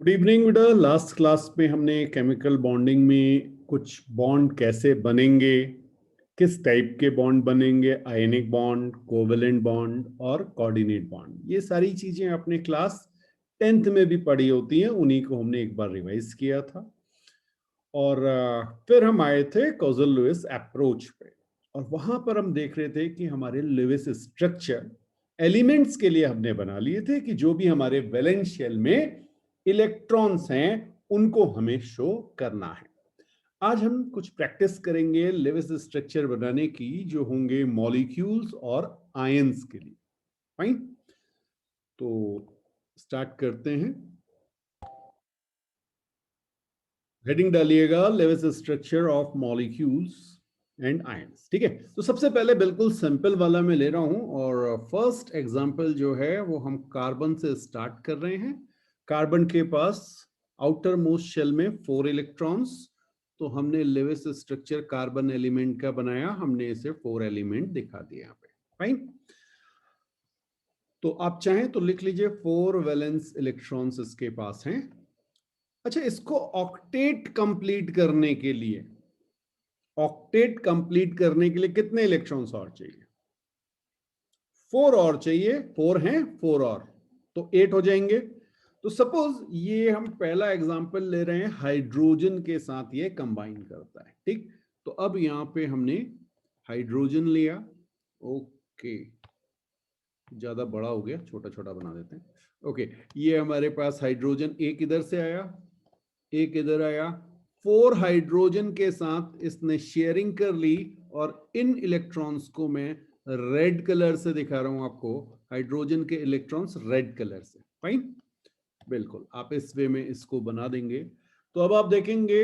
Good evening बेटा। Last class में हमने केमिकल बॉन्डिंग में कुछ बॉन्ड कैसे बनेंगे, किस टाइप के बॉन्ड बनेंगे, आयनिक बॉन्ड, कोवेलेंट बॉन्ड और कोऑर्डिनेट बॉन्ड, ये सारी चीजें अपने क्लास 10th में भी पढ़ी होती हैं। उन्हीं को हमने एक बार रिवाइज किया था। और फिर हम आए थे कॉजल लुइस अप्रोच पे, और वहां पर हम देख रहे थे कि हमारे लुइस स्ट्रक्चर एलिमेंट्स के लिए हमने बना लिए थे कि जो भी हमारे वैलेंस शेल में इलेक्ट्रॉन्स हैं उनको हमें शो करना है। आज हम कुछ प्रैक्टिस करेंगे लेविस स्ट्रक्चर बनाने की, जो होंगे मॉलिक्यूल्स और आयंस के लिए। फाइन, तो स्टार्ट करते हैं। हेडिंग डालिएगा Lewis structure of molecules and ions. ठीक है, तो सबसे पहले बिल्कुल सिंपल वाला मैं ले रहा हूं, और फर्स्ट एग्जांपल जो है वो हम कार्बन से स्टार्ट कर रहे हैं। कार्बन के पास आउटर मोस्ट शेल में 4 इलेक्ट्रॉन्स, तो हमने लेविस स्ट्रक्चर कार्बन एलिमेंट का बनाया, हमने इसे 4 एलिमेंट दिखा दिया यहाँ पे। फाइन, तो आप चाहें तो लिख लीजिए 4 वैलेंस इलेक्ट्रॉन्स इसके पास हैं। अच्छा, इसको ऑक्टेट कंप्लीट करने के लिए, ऑक्टेट कंप्लीट करने के लिए कितने इलेक्ट्रॉन्स और चाहिए? 4 और चाहिए। 4 हैं, 4 और तो 8 हो जाएंगे। तो सपोज ये हम पहला एग्जांपल ले रहे हैं, हाइड्रोजन के साथ ये कंबाइन करता है। ठीक, तो अब यहां पे हमने हाइड्रोजन लिया। ओके, ज्यादा बड़ा हो गया, छोटा छोटा बना देते हैं। ओके, ये हमारे पास हाइड्रोजन एक इधर से आया, एक इधर आया। 4 हाइड्रोजन के साथ इसने शेयरिंग कर ली, और इन इलेक्ट्रॉन्स को मैं रेड कलर से दिखा रहा हूं आपको। हाइड्रोजन के इलेक्ट्रॉन्स रेड कलर से। फाइन, बिल्कुल आप इस वे में इसको बना देंगे। तो अब आप देखेंगे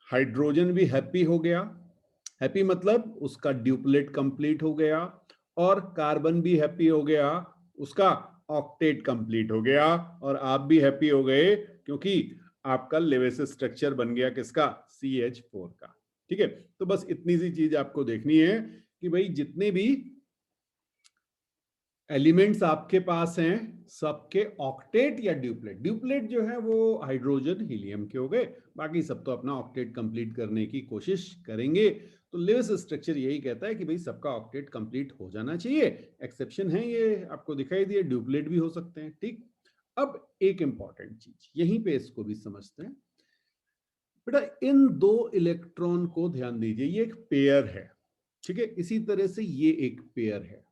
हाइड्रोजन भी हैप्पी हो गया। हैप्पी मतलब उसका ड्यूप्लेट कंप्लीट हो गया, और कार्बन भी हैप्पी हो गया, उसका ऑक्टेट कंप्लीट हो गया, और आप भी हैप्पी हो गए क्योंकि आपका लेविस स्ट्रक्चर बन गया किसका? CH4 का। ठीक है, तो बस इतनी सी चीज आपको देखनी है कि भाई जितने भी एलिमेंट्स आपके पास हैं सबके ऑक्टेट या ड्यूप्लेट, ड्यूप्लेट जो है वो हाइड्रोजन हीलियम के हो गए, बाकी सब तो अपना ऑक्टेट कंप्लीट करने की कोशिश करेंगे। तो लेविस स्ट्रक्चर यही कहता है कि भाई सबका ऑक्टेट कंप्लीट हो जाना चाहिए। एक्सेप्शन है, ये आपको दिखाई दिए, ड्यूप्लेट भी हो सकते हैं। ठीक, अब एक इंपॉर्टेंट चीज यहीं पे इसको भी समझते हैं। बेटा इन 2 इलेक्ट्रॉन को ध्यान दीजिए, ये एक पेयर है। ठीक है, इसी तरह से ये एक पेयर है,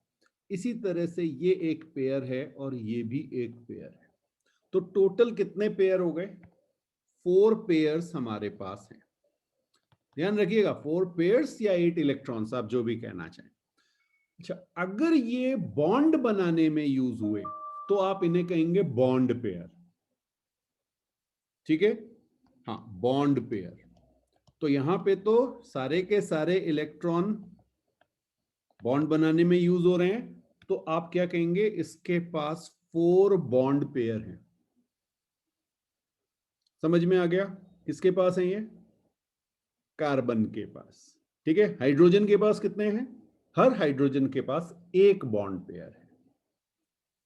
इसी तरह से ये एक पेयर है, और ये भी एक पेयर है। तो टोटल कितने पेयर हो गए? 4 पेयर्स हमारे पास हैं। ध्यान रखिएगा, 4 पेयर्स या 8 इलेक्ट्रॉन्स, आप जो भी कहना चाहें। अच्छा, अगर ये बॉन्ड बनाने में यूज हुए तो आप इन्हें कहेंगे बॉन्ड पेयर। ठीक है, हाँ, बॉन्ड पेयर। तो यहां पे तो सारे के सारे इलेक्ट्रॉन बॉन्ड बनाने में यूज हो रहे हैं, तो आप क्या कहेंगे? इसके पास 4 बॉन्ड पेयर हैं। समझ में आ गया? किसके पास है ये? कार्बन के पास। ठीक है, हाइड्रोजन के पास कितने हैं? हर हाइड्रोजन के पास एक बॉन्ड पेयर है।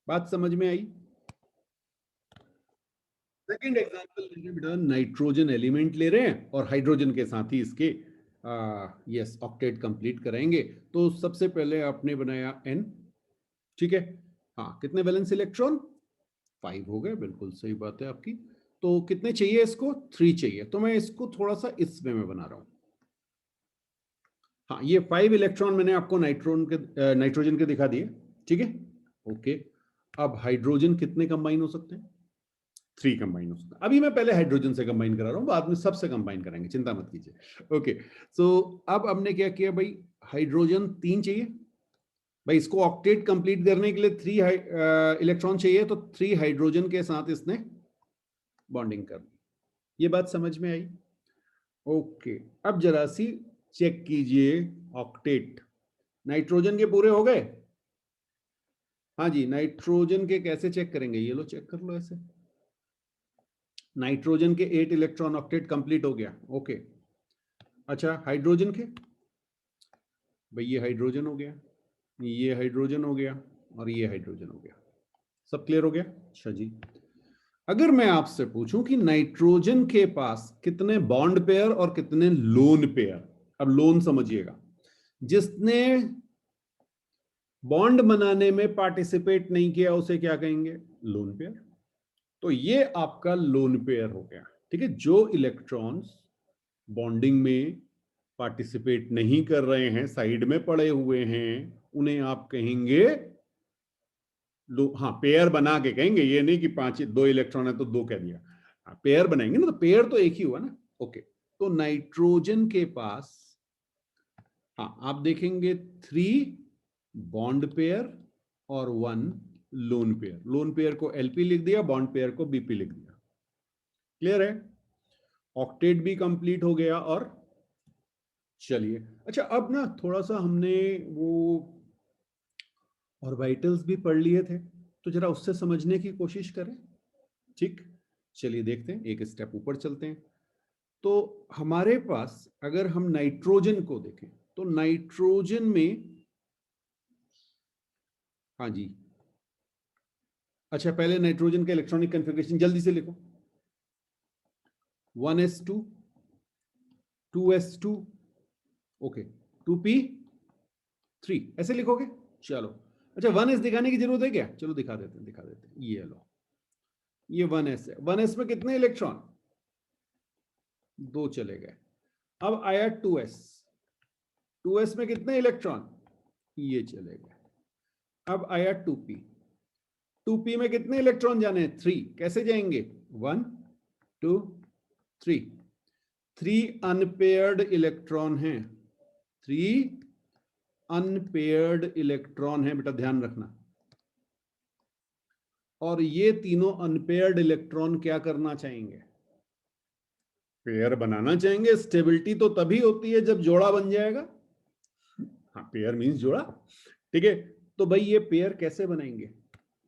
बात समझ में आई? सेकेंड एग्जांपल ले रहे हैं बेटा, नाइट्रोजन एलिमेंट ले रहे हैं और हाइड्रोजन के साथ ही इसके यस ऑक्टेट कंप्लीट कराएंगे। तो सबसे पहले आपने बनाया N। ठीक है, हाँ, कितने वैलेंस इलेक्ट्रॉन? 5 हो गए, बिल्कुल सही बात है आपकी। तो कितने चाहिए इसको? 3 चाहिए। तो मैं इसको थोड़ा सा इस वे में बना रहा हूं। हाँ, ये 5 इलेक्ट्रॉन मैंने आपको नाइट्रोजन के दिखा दिए। ठीक है, ओके। अब हाइड्रोजन कितने कंबाइन हो सकते हैं? 3 कंबाइन हो सकते हैं। अभी मैं पहले हाइड्रोजन से कंबाइन करा रहा हूं, बाद में सबसे कंबाइन कराएंगे, चिंता मत कीजिए। ओके, सो अब हमने क्या किया भाई, हाइड्रोजन 3 चाहिए। भाई इसको ऑक्टेट कंप्लीट करने के लिए 3 इलेक्ट्रॉन चाहिए, तो 3 हाइड्रोजन के साथ इसने बॉन्डिंग कर दी। ये बात समझ में आई? ओके, अब जरा सी चेक कीजिए ऑक्टेट। नाइट्रोजन के पूरे हो गए? हाँ जी, नाइट्रोजन के कैसे चेक करेंगे? ये लो चेक कर लो ऐसे। नाइट्रोजन के 8 इलेक्ट्रॉन ऑक्टेट कंप्लीट हो गया। ओके, अच्छा हाइड्रोजन के? भाई ये हाइड्रोजन हो गया, ये हाइड्रोजन हो गया, और ये हाइड्रोजन हो गया। सब क्लियर हो गया? अच्छा जी, अगर मैं आपसे पूछूं कि नाइट्रोजन के पास कितने बॉन्ड पेयर और कितने लोन पेयर, अब लोन समझिएगा, जिसने बॉन्ड बनाने में पार्टिसिपेट नहीं किया उसे क्या कहेंगे? Lone pair. तो ये आपका लोन पेयर हो गया, ठीक है। जो इलेक्ट्रॉन्स बॉन्डिंग में पार्टिसिपेट नहीं कर रहे हैं, साइड में पड़े हुए हैं, उन्हें आप कहेंगे हाँ, पेयर बना के कहेंगे, ये नहीं कि पांच दो इलेक्ट्रॉन है तो दो कह दिया। हाँ, पेयर बनाएंगे ना, तो पेयर तो एक ही हुआ ना। ओके, तो नाइट्रोजन के पास, हाँ, आप देखेंगे 3 बॉन्ड पेयर और 1 लोन पेयर। लोन पेयर को एलपी लिख दिया, बॉन्ड पेयर को बीपी लिख दिया। क्लियर है? ऑक्टेट भी कंप्लीट हो गया। और चलिए, अच्छा, अब ना थोड़ा सा हमने वो ऑर्बिटल्स भी पढ़ लिए थे, तो जरा उससे समझने की कोशिश करें। ठीक, चलिए देखते हैं, एक स्टेप ऊपर चलते हैं। तो हमारे पास अगर हम नाइट्रोजन को देखें तो नाइट्रोजन में, हाँ जी, अच्छा, पहले नाइट्रोजन का इलेक्ट्रॉनिक कन्फिग्रेशन जल्दी से लिखो। 1s2 2s2, ओके, 2p3, ऐसे लिखोगे? चलो, अच्छा, 1s दिखाने की जरूरत है क्या? चलो दिखा देते हैं, दिखा देते हैं। ये लो, ये 1s है। 1s में कितने इलेक्ट्रॉन? 2 चले गए। अब आया 2s। 2s में कितने इलेक्ट्रॉन? ये चले गए। अब आया 2p। 2p में कितने इलेक्ट्रॉन जाने हैं? 3। कैसे जाएंगे? 1 2 3। 3 अनपेयर्ड इलेक्ट्रॉन हैं। 3 अनपेयर्ड इलेक्ट्रॉन है, बेटा ध्यान रखना। और ये तीनों अनपेयर्ड इलेक्ट्रॉन क्या करना चाहेंगे? पेयर बनाना चाहेंगे। स्टेबिलिटी तो तभी होती है जब जोड़ा बन जाएगा। हाँ, पेयर मींस जोड़ा, ठीक है। तो भाई ये पेयर कैसे बनाएंगे?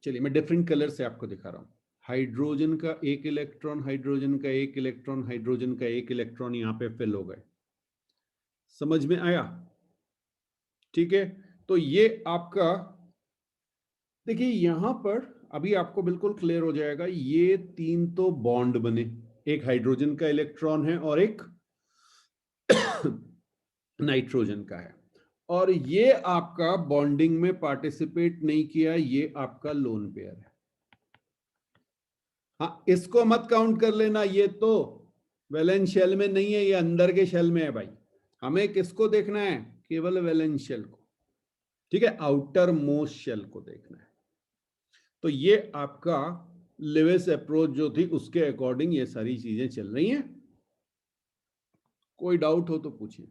चलिए मैं डिफरेंट कलर से आपको दिखा रहा हूं। हाइड्रोजन का एक इलेक्ट्रॉन, हाइड्रोजन का एक इलेक्ट्रॉन, हाइड्रोजन का एक इलेक्ट्रॉन यहां पे फिल हो गए। समझ में आया? ठीक है, तो ये आपका, देखिए यहां पर अभी आपको बिल्कुल क्लियर हो जाएगा। ये 3 तो बॉन्ड बने, एक हाइड्रोजन का इलेक्ट्रॉन है और एक नाइट्रोजन का है। और ये आपका बॉन्डिंग में पार्टिसिपेट नहीं किया, ये आपका लोन पेयर है। हाँ, इसको मत काउंट कर लेना, ये तो वैलेंस शेल में नहीं है, ये अंदर के शेल में है भाई। हमें किसको देखना है? केवल वैलेंस शेल को, ठीक है, आउटर मोस्ट शेल को देखना है। तो ये आपका लेविस अप्रोच जो थी उसके अकॉर्डिंग ये सारी चीजें चल रही हैं। कोई डाउट हो तो पूछिए।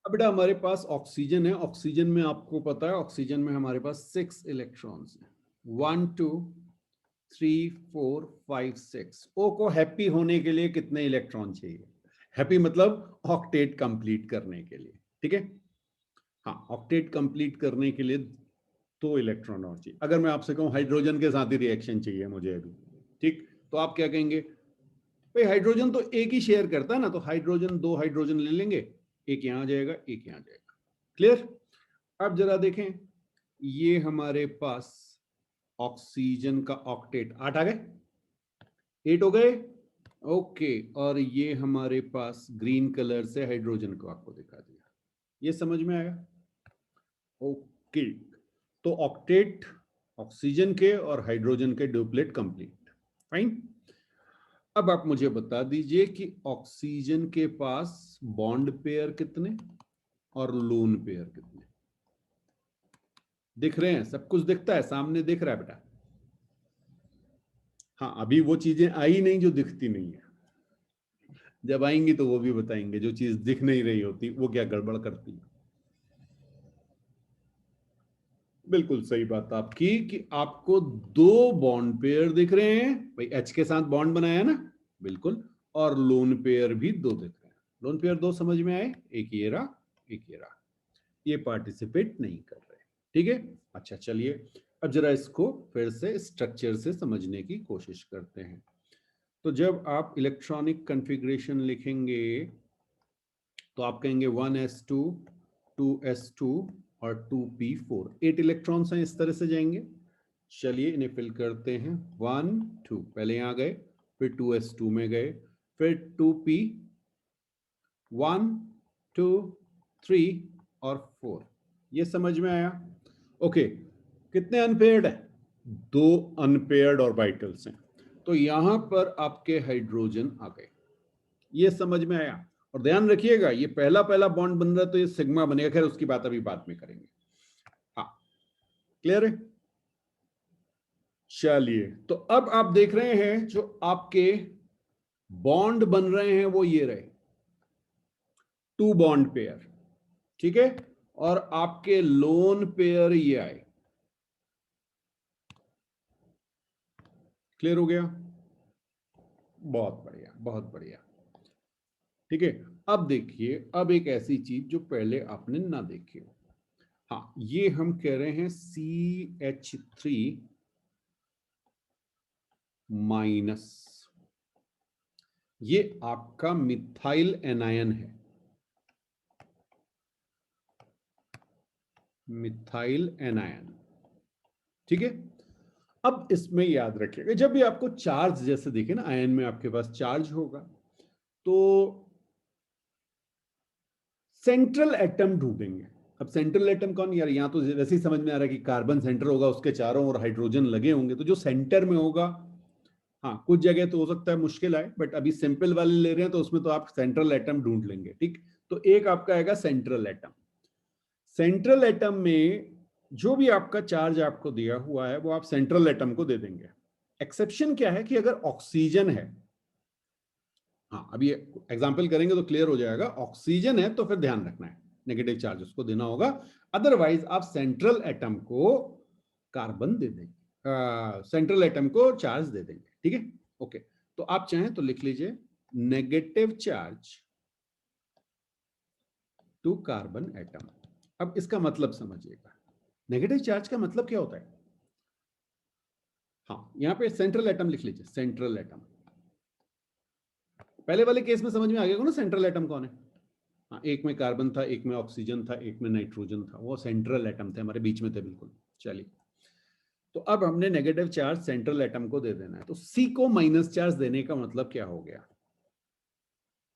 अब बेटा हमारे पास ऑक्सीजन है। ऑक्सीजन में आपको पता है, ऑक्सीजन में हमारे पास 6 इलेक्ट्रॉन्स हैं। 1 2 3 4 5 6। ओ को हैप्पी होने के लिए कितने इलेक्ट्रॉन चाहिए? हैप्पी मतलब ऑक्टेट कंप्लीट करने के लिए, ठीक है। हाँ, ऑक्टेट कंप्लीट करने के लिए 2 इलेक्ट्रॉन और चाहिए। अगर मैं आपसे कहूं हाइड्रोजन के साथ ही रिएक्शन चाहिए मुझे अभी, ठीक, तो आप क्या कहेंगे? भाई हाइड्रोजन तो एक ही शेयर करता है ना, तो हाइड्रोजन, 2 हाइड्रोजन ले लेंगे, एक यहां जाएगा, एक यहां जाएगा। क्लियर? अब जरा देखें, ये हमारे पास ऑक्सीजन का ऑक्टेट 8 आ गए, 8 हो गए, ओके। और ये हमारे पास ग्रीन कलर से हाइड्रोजन को आपको दिखा दिया। ये समझ में आया? ओके, तो ऑक्टेट ऑक्सीजन के और हाइड्रोजन के डुप्लेट कंप्लीट, फाइन। अब आप मुझे बता दीजिए कि ऑक्सीजन के पास बॉन्ड पेयर कितने और लोन पेयर कितने? दिख रहे हैं? सब कुछ दिखता है, सामने दिख रहा है बेटा। हाँ, अभी वो चीजें आई नहीं जो दिखती नहीं है, जब आएंगी तो वो भी बताएंगे। जो चीज दिख नहीं रही होती वो क्या गड़बड़ करती है। बिल्कुल सही बात आपकी कि आपको 2 बॉन्ड पेयर दिख रहे हैं भाई, एच के साथ बॉन्ड बनाया ना, बिल्कुल। और लोन पेयर भी 2 दिख रहे हैं। लोन पेयर 2 समझ में आए? एक ये रहा, एक ये रहा। ये पार्टिसिपेट नहीं कर रहे, ठीक है। अच्छा चलिए, अब जरा इसको फिर से स्ट्रक्चर से समझने की कोशिश करते हैं। तो जब आप इलेक्ट्रॉनिक कॉन्फ़िगरेशन लिखेंगे तो आप कहेंगे 1s2 2s2 और 2p4, 8 इलेक्ट्रॉन्स हैं, इस तरह से जाएंगे। चलिए इन्हें फिल करते हैं। 1 2 पहले यहां गए, फिर 2s2 में गए, फिर 2p 1 2 3 और 4। ये समझ में आया? ओके, कितने अनपेयर्ड है? 2 अनपेयर्ड ऑर्बिटल्स हैं, तो यहां पर आपके हाइड्रोजन आ गए। ये समझ में आया? और ध्यान रखिएगा ये पहला पहला बॉन्ड बन रहा है तो ये सिग्मा बनेगा, खैर उसकी बात अभी बाद में करेंगे। हाँ, क्लियर है? चलिए, तो अब आप देख रहे हैं जो आपके बॉन्ड बन रहे हैं वो ये रहे, 2 बॉन्ड पेयर, ठीक है, और आपके लोन पेयर ये आए। क्लियर हो गया? बहुत बढ़िया, बहुत बढ़िया। ठीक है, अब देखिए, अब एक ऐसी चीज जो पहले आपने ना देखी हो। हाँ, ये हम कह रहे हैं CH3 माइनस, ये आपका मिथाइल एनायन है, मिथाइल एनायन, ठीक है। अब इसमें याद रखिएगा जब भी आपको चार्ज जैसे देखे ना, आयन में आपके पास चार्ज होगा, तो सेंट्रल एटम ढूंढेंगे। अब सेंट्रल एटम कौन यार, यहां तो वैसे ही समझ में आ रहा है कि कार्बन सेंटर होगा, उसके चारों ओर हाइड्रोजन लगे होंगे, तो जो सेंटर में होगा, हाँ कुछ जगह तो हो सकता है मुश्किल आए, बट अभी सिंपल वाले ले रहे हैं तो उसमें तो आप सेंट्रल एटम ढूंढ लेंगे, ठीक। तो एक आपका आएगा सेंट्रल एटम। सेंट्रल एटम में जो भी आपका चार्ज आपको दिया हुआ है वो आप सेंट्रल एटम को दे देंगे। एक्सेप्शन क्या है कि अगर ऑक्सीजन है, हाँ अभी एग्जाम्पल करेंगे तो क्लियर हो जाएगा, ऑक्सीजन है तो फिर ध्यान रखना है नेगेटिव चार्ज उसको देना होगा, अदरवाइज आप सेंट्रल एटम को कार्बन दे देंगे, सेंट्रल एटम को चार्ज दे देंगे, ठीक है। ओके, तो आप चाहें तो लिख लीजिए negative charge to carbon atom. अब इसका मतलब समझिएगा, नेगेटिव चार्ज का मतलब क्या होता है। हाँ, यहां पे सेंट्रल एटम लिख लीजिए, सेंट्रल एटम। पहले वाले केस में समझ में आ गया ना सेंट्रल एटम कौन है। हाँ, एक में कार्बन था, एक में ऑक्सीजन था, एक में नाइट्रोजन था, वो सेंट्रल एटम थे, हमारे बीच में थे बिल्कुल। चलिए, तो अब हमने नेगेटिव चार्ज सेंट्रल एटम को दे देना है, तो सी को माइनस चार्ज देने का मतलब क्या हो गया,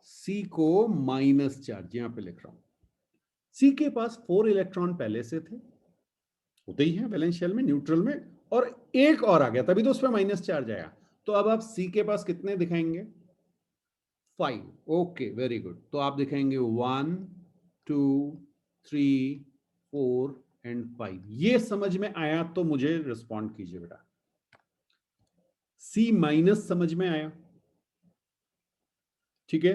सी को माइनस चार्ज यहां पे लिख रहा हूं। सी के पास 4 इलेक्ट्रॉन पहले से थे, होते ही हैं वैलेंस शेल में, न्यूट्रल में, और एक और आ गया तभी तो उस पर माइनस चार्ज आया। तो अब आप सी के पास कितने दिखाएंगे, 5। Okay, very good. तो आप दिखाएंगे 1 2 3 4 एंड 5। ये समझ में आया तो मुझे रिस्पॉन्ड कीजिए बेटा। सी माइनस समझ में आया, ठीक है।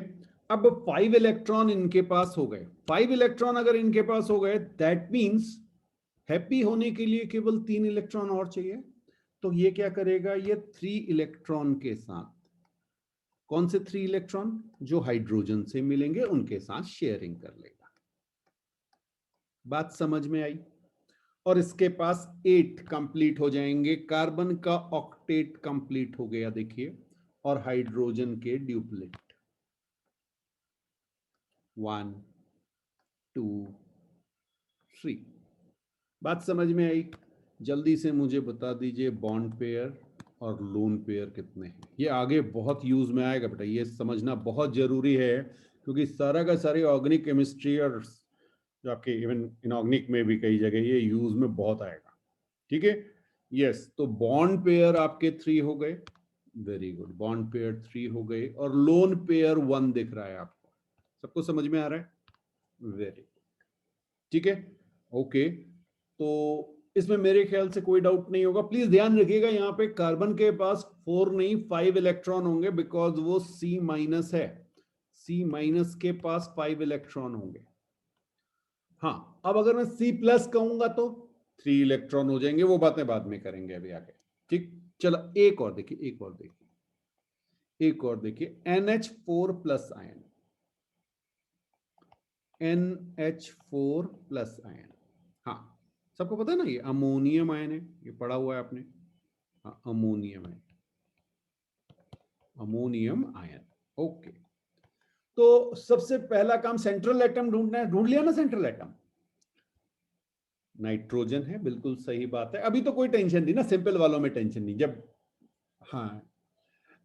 अब 5 इलेक्ट्रॉन इनके पास हो गए, 5 इलेक्ट्रॉन अगर इनके पास हो गए, दैट मींस हैप्पी होने के लिए केवल 3 इलेक्ट्रॉन और चाहिए। तो ये क्या करेगा, ये 3 इलेक्ट्रॉन के साथ, कौन से 3 इलेक्ट्रॉन, जो हाइड्रोजन से मिलेंगे उनके साथ शेयरिंग कर लेगा। बात समझ में आई? और इसके पास 8 कंप्लीट हो जाएंगे, कार्बन का ऑक्टेट कंप्लीट हो गया देखिए, और हाइड्रोजन के ड्यूप्लेट, 1 2 3। बात समझ में आई? जल्दी से मुझे बता दीजिए बॉन्ड पेयर और लोन पेयर कितने हैं। ये आगे बहुत यूज में आएगा बेटा, ये समझना बहुत जरूरी है, क्योंकि सारा का सारी ऑर्गेनिक केमिस्ट्री और जो आपके इवन इनऑर्गेनिक में भी कई जगह ये यूज में बहुत आएगा, ठीक है। यस, तो बॉन्ड पेयर आपके 3 हो गए, वेरी गुड, बॉन्ड पेयर 3 हो गए, और लोन पेयर 1 दिख रहा है आपको, सबको समझ में आ रहा है, वेरी, ठीक है। ओके, तो इसमें मेरे ख्याल से कोई डाउट नहीं होगा। प्लीज ध्यान रखिएगा यहाँ पे कार्बन के पास 4 नहीं 5 इलेक्ट्रॉन होंगे, बिकॉज वो C माइनस है, C माइनस के पास 5 इलेक्ट्रॉन होंगे। हाँ, अब अगर मैं C प्लस कहूंगा तो 3 इलेक्ट्रॉन हो जाएंगे, वो बातें बाद में करेंगे अभी आगे, ठीक। चलो एक और देखिए, एक और देखिए, एक और देखिए, NH4 plus ion, NH4 plus ion, हाँ सबको पता है ना, ये अमोनियम आयन है, ये पढ़ा हुआ है आपने, हाँ अमोनियम है, अमोनियम आयन। ओके, तो सबसे पहला काम सेंट्रल एटम ढूंढना है, ढूंढ लिया ना सेंट्रल एटम। नाइट्रोजन है, बिल्कुल सही बात है। अभी तो कोई टेंशन नहीं ना, सिंपल वालों में टेंशन नहीं। जब हाँ,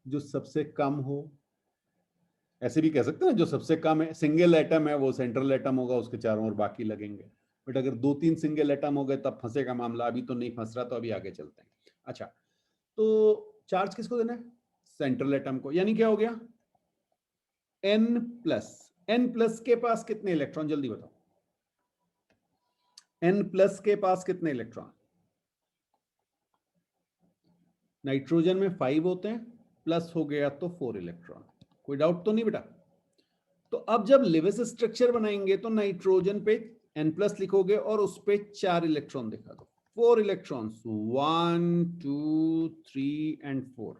जो सबसे कम हो, ऐसे भी कह सकते हैं ना, जो सबसे कम है, सिंगल एटम है, वो सेंट्रल एटम होगा, उसके चारों ओर बाकी लगेंगे। बट अगर 2-3 सिंगल एटम हो गए तब फंसेगा मामला। अभी तो नहीं फंस रहा, तो अभी आगे चलते हैं। अच्छा, तो चार्ज किसको देना है? सेंट्रल एटम को। यानी क्या हो गया? N plus. N प्लस के पास कितने इलेक्ट्रॉन, जल्दी बताओ। N प्लस के पास कितने इलेक्ट्रॉन? नाइट्रोजन में 5 होते हैं, प्लस हो गया तो 4 इलेक्ट्रॉन। कोई डाउट तो नहीं बेटा? तो अब जब लेविस स्ट्रक्चर बनाएंगे तो नाइट्रोजन पे N प्लस लिखोगे और उस पे 4 इलेक्ट्रॉन दिखा दो। 4 इलेक्ट्रॉन्स, 1 2 3 एंड 4।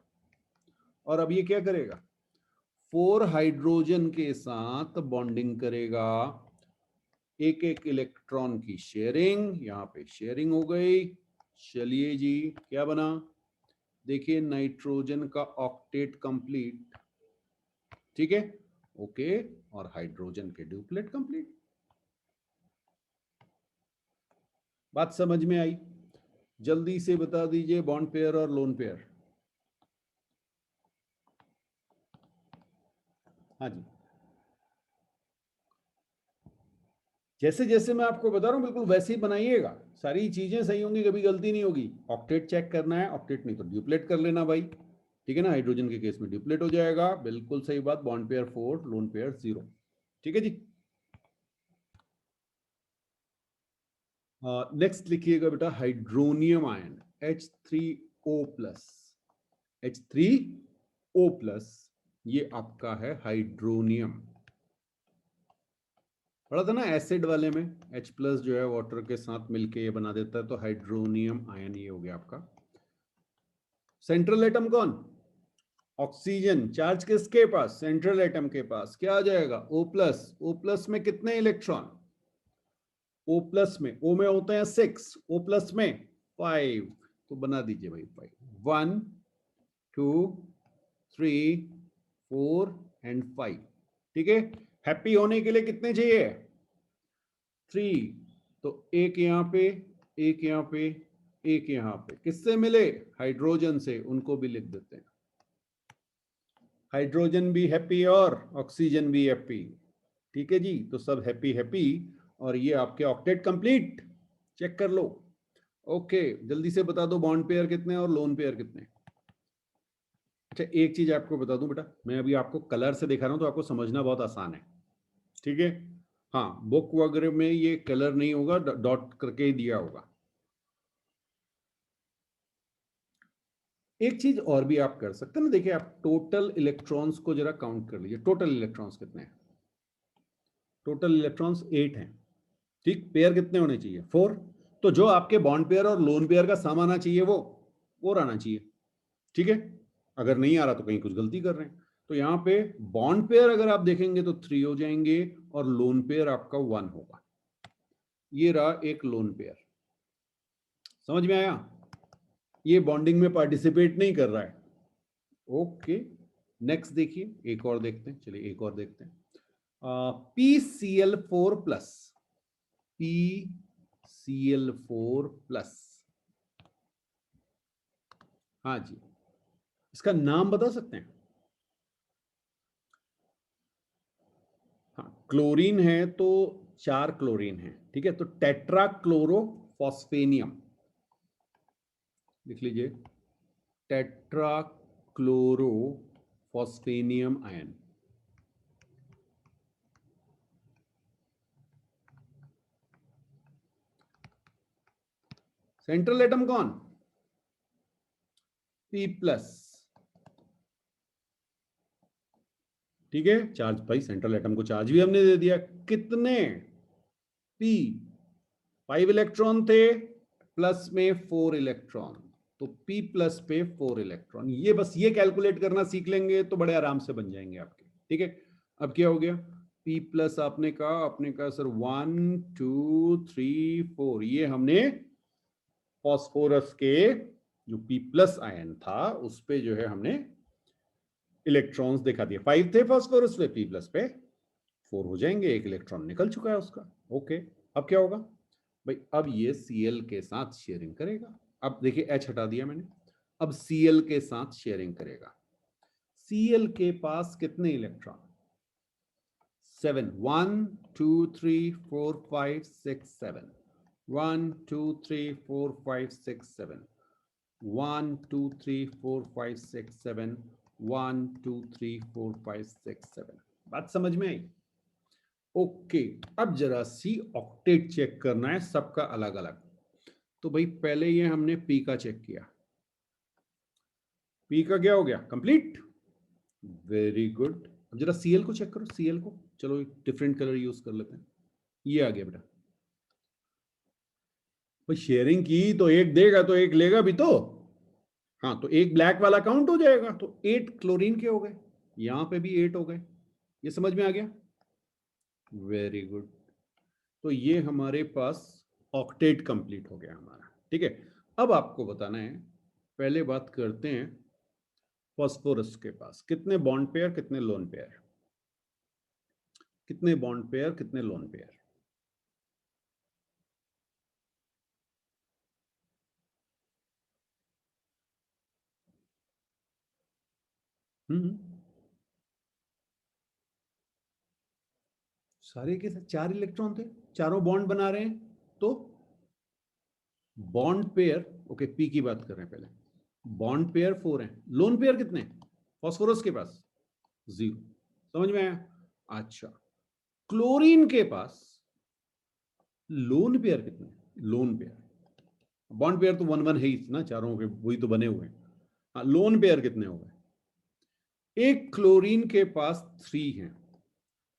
और अब ये क्या करेगा? 4 हाइड्रोजन के साथ बॉन्डिंग करेगा। एक एक इलेक्ट्रॉन की शेयरिंग, यहां पे शेयरिंग हो गई। चलिए जी, क्या बना? देखिए, नाइट्रोजन का ऑक्टेट कंप्लीट। ठीक है, ओके। और हाइड्रोजन के ड्यूप्लेट कंप्लीट। बात समझ में आई? जल्दी से बता दीजिए, बॉन्ड पेयर और लोन पेयर। हाँ जी, जैसे जैसे मैं आपको बता रहा हूं बिल्कुल वैसे ही बनाइएगा। सारी चीजें सही होंगी, कभी गलती नहीं होगी। ऑक्टेट चेक करना है, ऑक्टेट नहीं तो ड्यूप्लेट कर लेना भाई। ठीक है ना, हाइड्रोजन के केस में ड्यूप्लेट हो जाएगा, बिल्कुल सही बात। Bond pair 4, lone pair 0। ठीक है जी। नेक्स्ट लिखिएगा बेटा, hydronium ion H3O plus. H3O plus, ये आपका है हाइड्रोनियम। पढ़ा था ना एसिड वाले में, H प्लस जो है वाटर के साथ मिलके ये बना देता है, तो हाइड्रोनियम आयन ये हो गया आपका। सेंट्रल एटम कौन? ऑक्सीजन। चार्ज किसके पास? सेंट्रल एटम के पास। क्या आ जाएगा? O plus. O प्लस में कितने इलेक्ट्रॉन? O प्लस में, O में होते हैं 6, O प्लस में 5। तो बना दीजिए भाई 5। 1 2 3 4 एंड 5। ठीक है, हैप्पी होने के लिए कितने चाहिए? 3। तो एक यहां पे, एक यहां पे, एक यहां पे। किससे मिले? हाइड्रोजन से। उनको भी लिख देते हैं। हाइड्रोजन भी हैप्पी और ऑक्सीजन भी हैप्पी। ठीक है जी, तो सब हैप्पी हैप्पी। और ये आपके ऑक्टेट कंप्लीट। चेक कर लो। ओके, जल्दी से बता दो, बॉन्ड पेयर कितने और लोन पेयर कितने? अच्छा, एक चीज आपको बता दूं बेटा, मैं अभी आपको कलर से दिखा रहा हूं तो आपको समझना बहुत आसान है। ठीक है, हाँ, बुक वगैरह में ये कलर नहीं होगा, डॉट करके ही दिया होगा। एक चीज और भी आप कर सकते हैं ना, देखिए आप टोटल इलेक्ट्रॉन्स को जरा काउंट कर लीजिए। टोटल इलेक्ट्रॉन्स कितने हैं? टोटल इलेक्ट्रॉन्स 8 हैं। ठीक, पेयर कितने होने चाहिए? 4। तो जो आपके बॉन्ड पेयर और लोन पेयर का सम आना चाहिए वो 4 आना चाहिए। ठीक है, अगर नहीं आ रहा तो कहीं कुछ गलती कर रहे हैं। तो यहाँ पे बॉन्ड पेयर अगर आप देखेंगे तो 3 हो जाएंगे और लोन पेयर आपका 1 होगा। ये रहा एक लोन पेयर। समझ में आया? ये बॉन्डिंग में पार्टिसिपेट नहीं कर रहा है। ओके, नेक्स्ट देखिए, एक और देखते हैं। चलिए एक और देखते हैं। PCl4 plus. PCl4 plus. हाँ जी, इसका नाम बता सकते हैं? हाँ, क्लोरीन है तो 4 क्लोरीन है। ठीक है, तो टेट्रा क्लोरो फॉस्फेनियम लिख लीजिए। Tetra chloro phosphonium ion. Central atom कौन? P plus. ठीक है, चार्ज भाई, सेंट्रल एटम को चार्ज भी हमने दे दिया। कितने? P 5 इलेक्ट्रॉन थे, प्लस में 4 इलेक्ट्रॉन। तो P प्लस पे 4 इलेक्ट्रॉन। ये बस ये कैलकुलेट करना सीख लेंगे तो बड़े आराम से बन जाएंगे आपके। ठीक है, अब क्या हो गया? P प्लस आपने कहा सर 1 2 3 4। ये हमने फॉस्फोरस के जो P प्लस आयन था उस पे जो है हमने इलेक्ट्रॉन्स दिखा दिए। 5 थे फॉस्फोरस पे, P प्लस पे 4 हो जाएंगे। एक इलेक्ट्रॉन निकल चुका है उसका। ओके, अब क्या होगा? भाई अब ये Cl के साथ शेयरिंग करेगा। अब देखिए H हटा दिया मैंने, अब Cl के साथ शेयरिंग करेगा। Cl के पास कितने इलेक्ट्रॉन? 7, 1 2 3 4 5 6 7, 1 2 3 4 5 6 7, 1 2 3 4 5 6 7, 1 2 3 4 5 6 7। बात समझ में आई? ओके, अब जरा सी ऑक्टेट चेक करना है सबका अलग अलग। तो भाई पहले ये हमने पी का चेक किया, पी का क्या हो गया? Complete, very good. अब जरा सीएल को चेक करो, सीएल को, चलो डिफरेंट कलर यूज कर लेते हैं। ये आ गया बेटा। भाई शेयरिंग की तो एक देगा तो एक लेगा भी तो। हाँ, तो एक ब्लैक वाला काउंट हो जाएगा, तो 8 क्लोरीन के हो गए, यहां पे भी 8 हो गए। ये समझ में आ गया? Very good. तो ये हमारे पास ऑक्टेट कंप्लीट हो गया हमारा। ठीक है, अब आपको बताना है, पहले बात करते हैं फास्फोरस के पास कितने बॉन्ड पेयर, कितने लोन पेयर, कितने बॉन्ड पेयर, कितने लोन पेयर? हम्म, सारे के साथ 4 इलेक्ट्रॉन थे, चारों बॉन्ड बना रहे हैं, तो बॉन्ड पेयर, ओके पी की बात कर रहे हैं पहले, बॉन्ड पेयर 4 हैं, लोन पेयर कितने फास्फोरस के पास? 0। समझ में आया? अच्छा, क्लोरीन के पास लोन पेयर कितने? लोन पेयर, बॉन्ड पेयर तो 1 1 है ही ना, चारों के वही तो बने हुए हैं। हाँ, लोन पेयर कितने हो गए? एक क्लोरीन के पास 3 हैं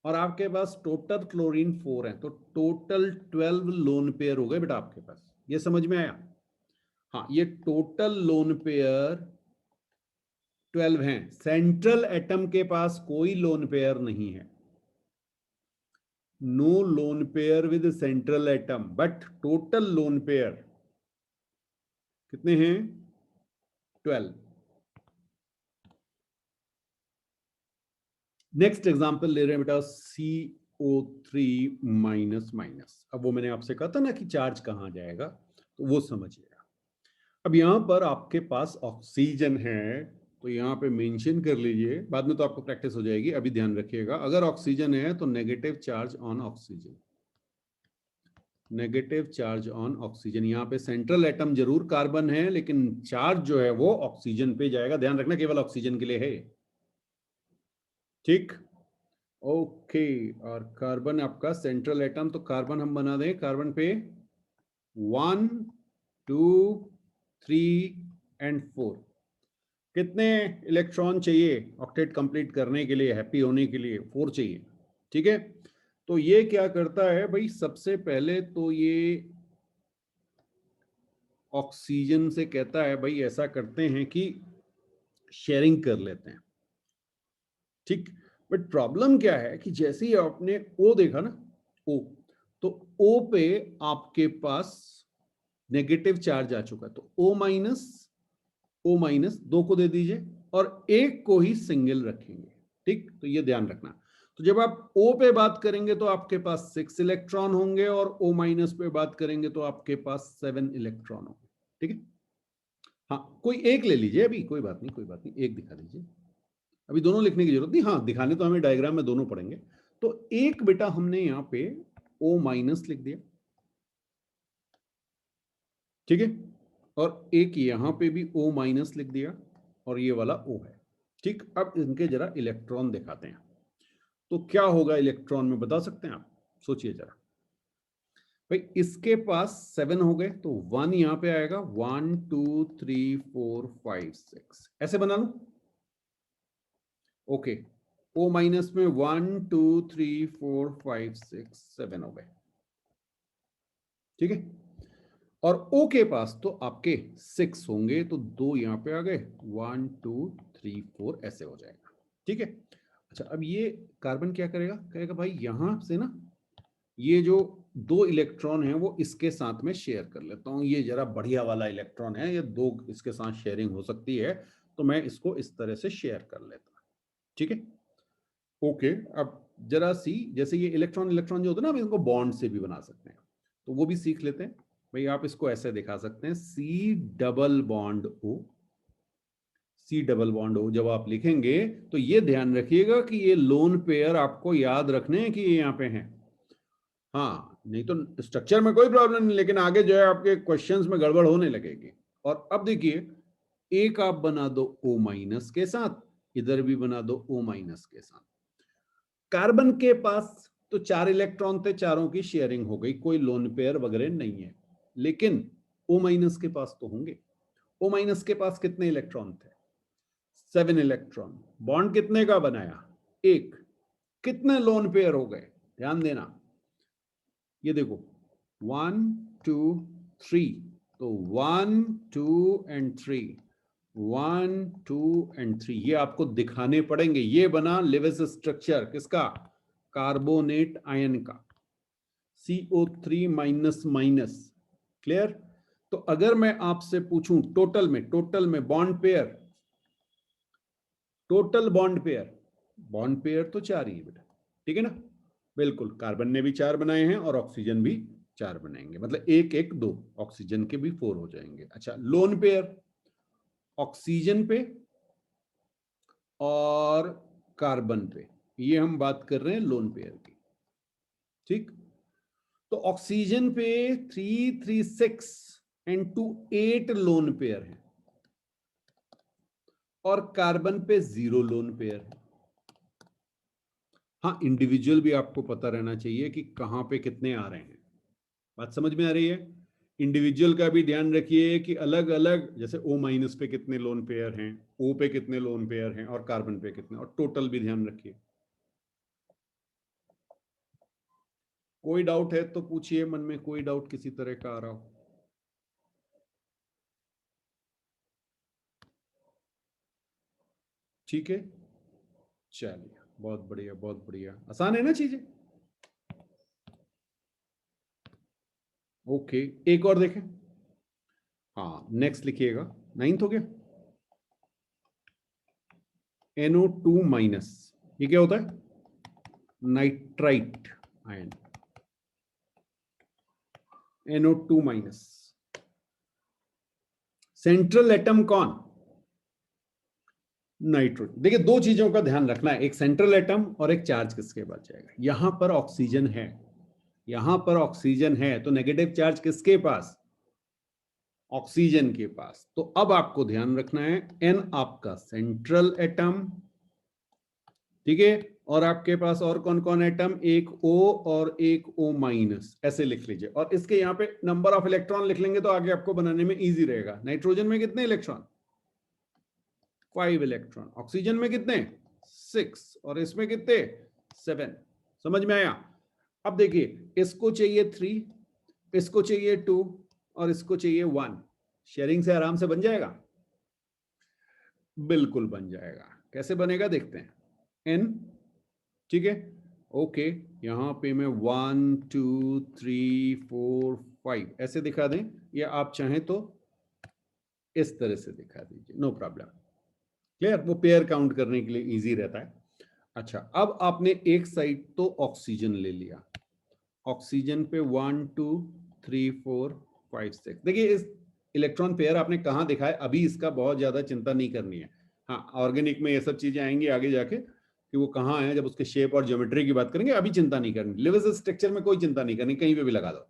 और आपके पास टोटल क्लोरीन 4 है, तो टोटल 12 लोन पेयर हो गए बेटा आपके पास। ये समझ में आया? हाँ, ये टोटल लोन पेयर 12 हैं। सेंट्रल एटम के पास कोई लोन पेयर नहीं है, no lone pair with central atom, but total lone pair कितने हैं? 12। नेक्स्ट एग्जांपल ले रहे हैं बेटा, CO3 माइनस माइनस। अब वो मैंने आपसे कहा था ना कि चार्ज कहां जाएगा, तो वो समझिएगा। अब यहां पर आपके पास ऑक्सीजन है, तो यहां पे मेंशन कर लीजिए, बाद में तो आपको प्रैक्टिस हो जाएगी, अभी ध्यान रखिएगा। अगर ऑक्सीजन है तो negative charge on oxygen, negative charge on oxygen. यहां पे सेंट्रल एटम जरूर कार्बन है, लेकिन चार्ज जो है वो ऑक्सीजन पे जाएगा, ध्यान रखना, केवल ऑक्सीजन के लिए है। ठीक, ओके। और कार्बन आपका सेंट्रल एटम, तो कार्बन हम बना दें, कार्बन पे 1 2 3 एंड 4। कितने इलेक्ट्रॉन चाहिए ऑक्टेट कंप्लीट करने के लिए, हैप्पी होने के लिए? 4 चाहिए। ठीक है, तो ये क्या करता है भाई, सबसे पहले तो ये ऑक्सीजन से कहता है भाई ऐसा करते हैं कि शेयरिंग कर लेते हैं। ठीक, बट प्रॉब्लम क्या है कि जैसे ही आपने ओ देखा ना, ओ, तो ओ पे आपके पास नेगेटिव चार्ज आ चुका, तो ओ माइनस 2 को दे दीजिए और एक को ही सिंगल रखेंगे। ठीक, तो ये ध्यान रखना। तो जब आप ओ पे बात करेंगे तो आपके पास 6 इलेक्ट्रॉन होंगे, और ओ माइनस पे बात करेंगे तो आपके पास 7 इलेक्ट्रॉन होंगे। ठीक है, हाँ कोई एक ले लीजिए, अभी कोई बात नहीं, कोई बात नहीं, एक दिखा दीजिए, अभी दोनों लिखने की जरूरत नहीं। हाँ, दिखाने तो हमें डायग्राम में दोनों पढ़ेंगे। तो एक बेटा हमने यहाँ पे O माइनस लिख दिया, ठीक है, और एक यहाँ पे भी O माइनस लिख दिया, और ये वाला O है। ठीक, अब इनके जरा इलेक्ट्रॉन दिखाते हैं, तो क्या होगा इलेक्ट्रॉन में, बता सकते हैं आप? सोचिए जरा। भाई इसके पास 7 हो गए, तो 1 यहाँ पे आएगा, 1 2 3 4 5 6, ऐसे बना लू। ओके, O माइनस में 1 2 3 4 5 6 7 हो गए। ठीक है, और O के पास तो आपके 6 होंगे, तो 2 यहां पे आ गए, 1 2 3 4 ऐसे हो जाएगा। ठीक है, अच्छा अब ये कार्बन क्या करेगा, कहेगा भाई यहां से ना ये जो 2 इलेक्ट्रॉन है वो इसके साथ में शेयर कर लेता हूं, ये जरा बढ़िया वाला इलेक्ट्रॉन है, ये 2 इसके साथ शेयरिंग हो सकती है, तो मैं इसको इस तरह से शेयर कर लेता हूं। ठीक है, ओके। अब जरा सी, जैसे ये इलेक्ट्रॉन इलेक्ट्रॉन जो होता है ना, अब इनको बॉन्ड से भी बना सकते हैं। तो वो भी सीख लेते हैं भाई। आप इसको ऐसे दिखा सकते हैं, C double bond O. C double bond O जब आप लिखेंगे तो ये ध्यान रखिएगा कि ये लोन पेयर आपको याद रखने हैं कि ये यहाँ पे हैं। हाँ, नहीं तो स्ट्रक्चर में कोई प्रॉब्लम नहीं, लेकिन आगे जो है आपके क्वेश्चंस में गड़बड़ होने लगेगी। और अब देखिए, एक आप बना दो O माइनस के साथ, इधर भी बना दो O माइनस के साथ। कार्बन के पास तो 4 इलेक्ट्रॉन थे, चारों की शेयरिंग हो गई, कोई लोन पेयर वगैरह नहीं है। लेकिन O माइनस के पास तो होंगे। O माइनस के पास कितने इलेक्ट्रॉन थे? 7 इलेक्ट्रॉन। बॉन्ड कितने का बनाया? एक। कितने लोन पेयर हो गए? ध्यान देना, ये देखो 1 2 3, तो 1 2 एंड 3, 1 2 एंड 3, ये आपको दिखाने पड़ेंगे। ये बना लेविस स्ट्रक्चर किसका? कार्बोनेट आयन का, CO3 माइनस माइनस। क्लियर? तो अगर मैं आपसे पूछूं टोटल में बॉन्ड पेयर, बॉन्ड पेयर तो 4 ही है बेटा, ठीक है ना? बिल्कुल, कार्बन ने भी 4 बनाए हैं और ऑक्सीजन भी 4 बनाएंगे, मतलब 1 1 2, ऑक्सीजन के भी 4 हो जाएंगे। अच्छा, लोन पेयर ऑक्सीजन पे और कार्बन पे, ये हम बात कर रहे हैं लोन पेयर की। ठीक, तो ऑक्सीजन पे 3 3 6 एंड 2 8 लोन पेयर है, और कार्बन पे 0 लोन पेयर है। हाँ, इंडिविजुअल भी आपको पता रहना चाहिए कि कहां पे कितने आ रहे हैं। बात समझ में आ रही है? इंडिविजुअल का भी ध्यान रखिए कि अलग अलग, जैसे O माइनस पे कितने लोन पेयर हैं, O पे कितने लोन पेयर हैं, और कार्बन पे कितने, और टोटल भी ध्यान रखिए। कोई डाउट है तो पूछिए, मन में कोई डाउट किसी तरह का आ रहा हो। ठीक है, चलिए, बहुत बढ़िया, बहुत बढ़िया। आसान है ना चीजें? ओके, एक और देखें। हाँ, नेक्स्ट लिखिएगा, 9th हो गया। NO2 माइनस, ये क्या होता है? Nitrite ion. NO2 minus. Central atom कौन? नाइट्रोजन। देखिए, दो चीजों का ध्यान रखना है, एक सेंट्रल एटम और एक चार्ज किसके पास जाएगा। यहां पर ऑक्सीजन है, यहां पर ऑक्सीजन है, तो नेगेटिव चार्ज किसके पास? ऑक्सीजन के पास। तो अब आपको ध्यान रखना है, N आपका सेंट्रल एटम, ठीक है, और आपके पास और कौन कौन एटम? एक O और एक O माइनस, ऐसे लिख लीजिए। और इसके यहां पे नंबर ऑफ इलेक्ट्रॉन लिख लेंगे तो आगे आपको बनाने में इजी रहेगा। नाइट्रोजन में कितने इलेक्ट्रॉन? 5 इलेक्ट्रॉन। ऑक्सीजन में कितने? 6, और इसमें कितने? 7। समझ में आया? अब देखिए, इसको चाहिए 3, इसको चाहिए 2, और इसको चाहिए 1। शेयरिंग से आराम से बन जाएगा। बिल्कुल बन जाएगा। कैसे बनेगा देखते हैं। N, ठीक है, ओके, यहां पे मैं 1 2 3 4 5 ऐसे दिखा दें, या आप चाहें तो इस तरह से दिखा दीजिए, नो प्रॉब्लम। क्लियर? वो पेयर काउंट करने के लिए इजी रहता है। अच्छा, अब आपने एक साइड तो ऑक्सीजन ले लिया, ऑक्सीजन पे 1 2 3 4 5 6। देखिए, इस इलेक्ट्रॉन पेयर आपने कहाँ दिखा है, अभी इसका बहुत ज्यादा चिंता नहीं करनी है। हाँ, ऑर्गेनिक में ये सब चीजें आएंगी आगे जाके कि वो कहाँ है, जब उसके शेप और ज्योमेट्री की बात करेंगे, अभी चिंता नहीं करनी। लिविस स्ट्रक्चर में कोई चिंता नहीं करनी, कहीं पे भी लगा दो,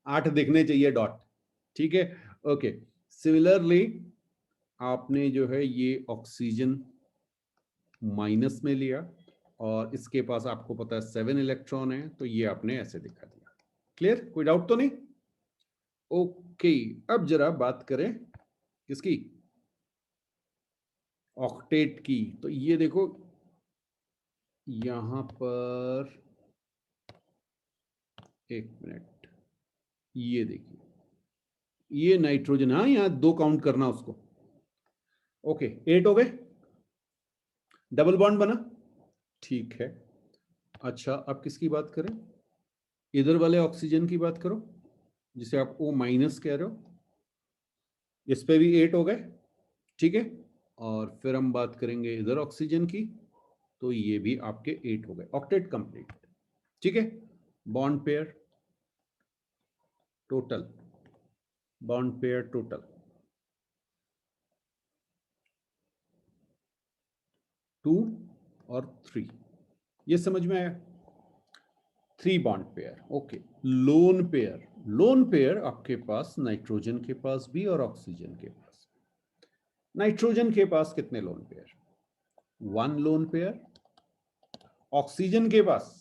8 दिखने चाहिए डॉट। ठीक है, ओके। सिमिलरली आपने जो है ये ऑक्सीजन माइनस में लिया, और इसके पास आपको पता है 7 इलेक्ट्रॉन है, तो ये आपने ऐसे दिखा दिया। क्लियर? कोई डाउट तो नहीं? ओके, अब जरा बात करें किसकी? ऑक्टेट की। तो ये देखो, यहां पर एक मिनट, ये देखिए, ये नाइट्रोजन, हाँ, यहां 2 काउंट करना उसको। ओके, 8 हो गए, डबल बॉन्ड बना, ठीक है। अच्छा, अब किसकी बात करें? इधर वाले ऑक्सीजन की बात करो, जिसे आप O माइनस कह रहे हो। इस पे भी 8 हो गए, ठीक है। और फिर हम बात करेंगे इधर ऑक्सीजन की, तो ये भी आपके 8 हो गए, ऑक्टेट कंप्लीट। ठीक है, bond pair, total bond pair total 2 और 3, ये समझ में आया? 3 bond pair. Okay, lone pair, lone pair आपके पास नाइट्रोजन के पास भी और ऑक्सीजन के पास। नाइट्रोजन के पास कितने lone pair? 1 lone pair. Oxygen के पास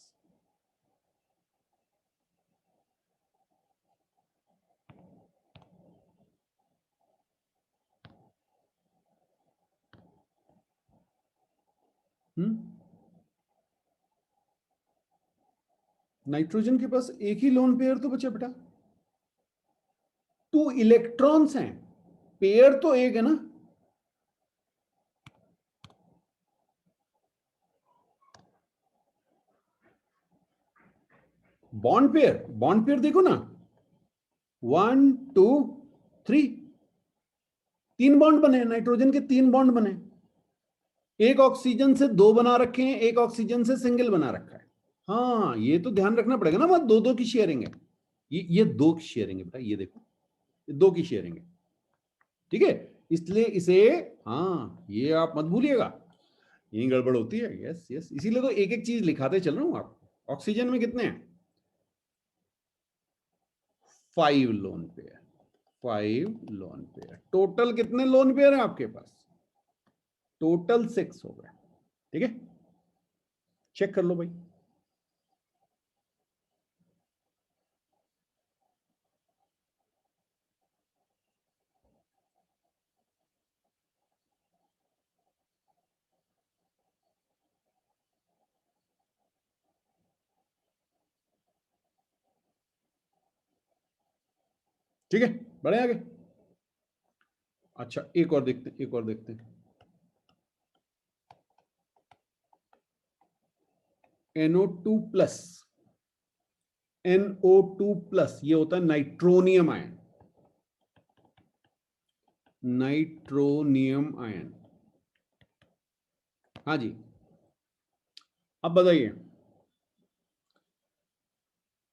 नाइट्रोजन के पास एक ही लोन पेयर तो बचा बेटा। 2 इलेक्ट्रॉन्स हैं, पेयर तो एक है ना। बॉन्ड पेयर देखो ना, 1 2 3, 3 बॉन्ड बने, नाइट्रोजन के 3 बॉन्ड बने। एक ऑक्सीजन से 2 बना रखे हैं, एक ऑक्सीजन से सिंगल बना रखा है। हाँ, ये तो ध्यान रखना पड़ेगा ना, मत 2-2 की शेयरिंग है। ये 2 की शेयरिंग है बेटा, ये देखो, ये 2 की शेयरिंग है, ठीक है। इसलिए इसे, हाँ, ये आप मत भूलिएगा, यही गड़बड़ होती है। यस यस, इसीलिए तो एक एक चीज लिखाते चल रहा हूं आपको। ऑक्सीजन में कितने हैं? 5 lone pair, 5 lone pair. Total कितने लोन पेयर हैं आपके पास? टोटल 6 हो गए, ठीक है। चेक कर लो भाई। ठीक है, बढ़े आगे। अच्छा, एक और देखते हैं, एक और देखते हैं। NO2 प्लस, NO2 प्लस, ये होता है नाइट्रोनियम आयन, नाइट्रोनियम आयन। हाँ जी, अब बताइए,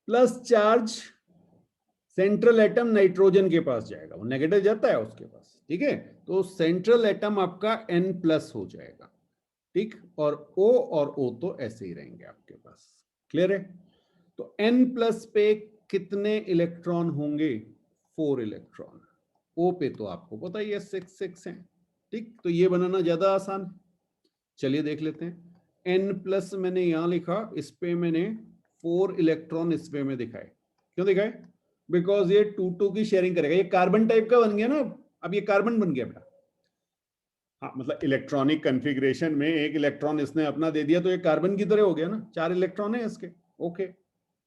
plus charge central atom nitrogen के पास जाएगा, वो नेगेटिव जाता है उसके पास, ठीक है। तो सेंट्रल एटम आपका N प्लस हो जाएगा, ठीक। और O तो ऐसे ही रहेंगे आपके पास, क्लियर है। तो N प्लस पे कितने इलेक्ट्रॉन होंगे? 4 इलेक्ट्रॉन। O पे तो आपको पता ही है 6 है, ठीक। तो ये बनाना ज्यादा आसान है, चलिए देख लेते हैं। N प्लस मैंने यहां लिखा, इस पे मैंने 4 इलेक्ट्रॉन इस पे में दिखाए। क्यों दिखाए? बिकॉज ये 2-2 की शेयरिंग करेगा, ये कार्बन टाइप का बन गया ना। अब ये कार्बन बन गया बेटा। हाँ, मतलब इलेक्ट्रॉनिक कन्फिग्रेशन में एक इलेक्ट्रॉन इसने अपना दे दिया तो ये कार्बन की तरह हो गया ना, 4 इलेक्ट्रॉन है इसके। ओके,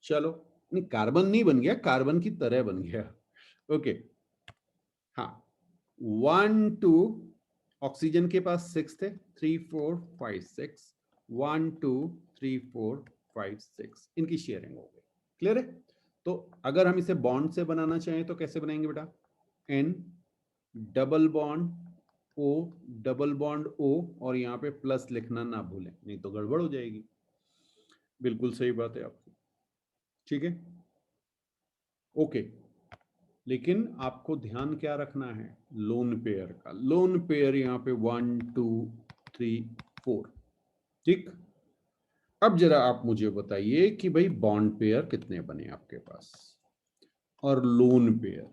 चलो, नहीं कार्बन नहीं बन गया, कार्बन की तरह बन गया। ओके, हाँ, 1 2, ऑक्सीजन के पास 6 थे, 3 4 5 6, 1 2 3 4 5 6, इनकी शेयरिंग हो गई, क्लियर है। तो अगर हम इसे बॉन्ड से बनाना चाहें तो कैसे बनाएंगे बेटा? N double bond O, double bond O, और यहाँ पे प्लस लिखना ना भूलें, नहीं तो गड़बड़ हो जाएगी। बिल्कुल सही बात है आपकी, ठीक है। ओके, लेकिन आपको ध्यान क्या रखना है? लोन पेयर का। लोन पेयर यहाँ पे 1 2 3 4, ठीक। अब जरा आप मुझे बताइए कि भाई बॉन्ड पेयर कितने बने आपके पास, और लोन पेयर।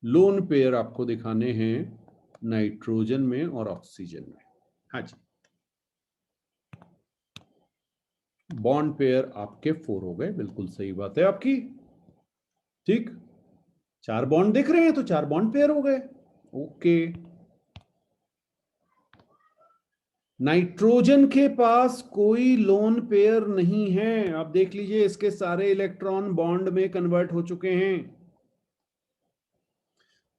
लोन पेयर आपको दिखाने हैं नाइट्रोजन में और ऑक्सीजन में। हाँ जी, बॉन्ड पेयर आपके 4 हो गए, बिल्कुल सही बात है आपकी, ठीक। 4 बॉन्ड दिख रहे हैं तो 4 बॉन्ड पेयर हो गए। ओके, नाइट्रोजन के पास कोई लोन पेयर नहीं है। आप देख लीजिए, इसके सारे इलेक्ट्रॉन बॉन्ड में कन्वर्ट हो चुके हैं,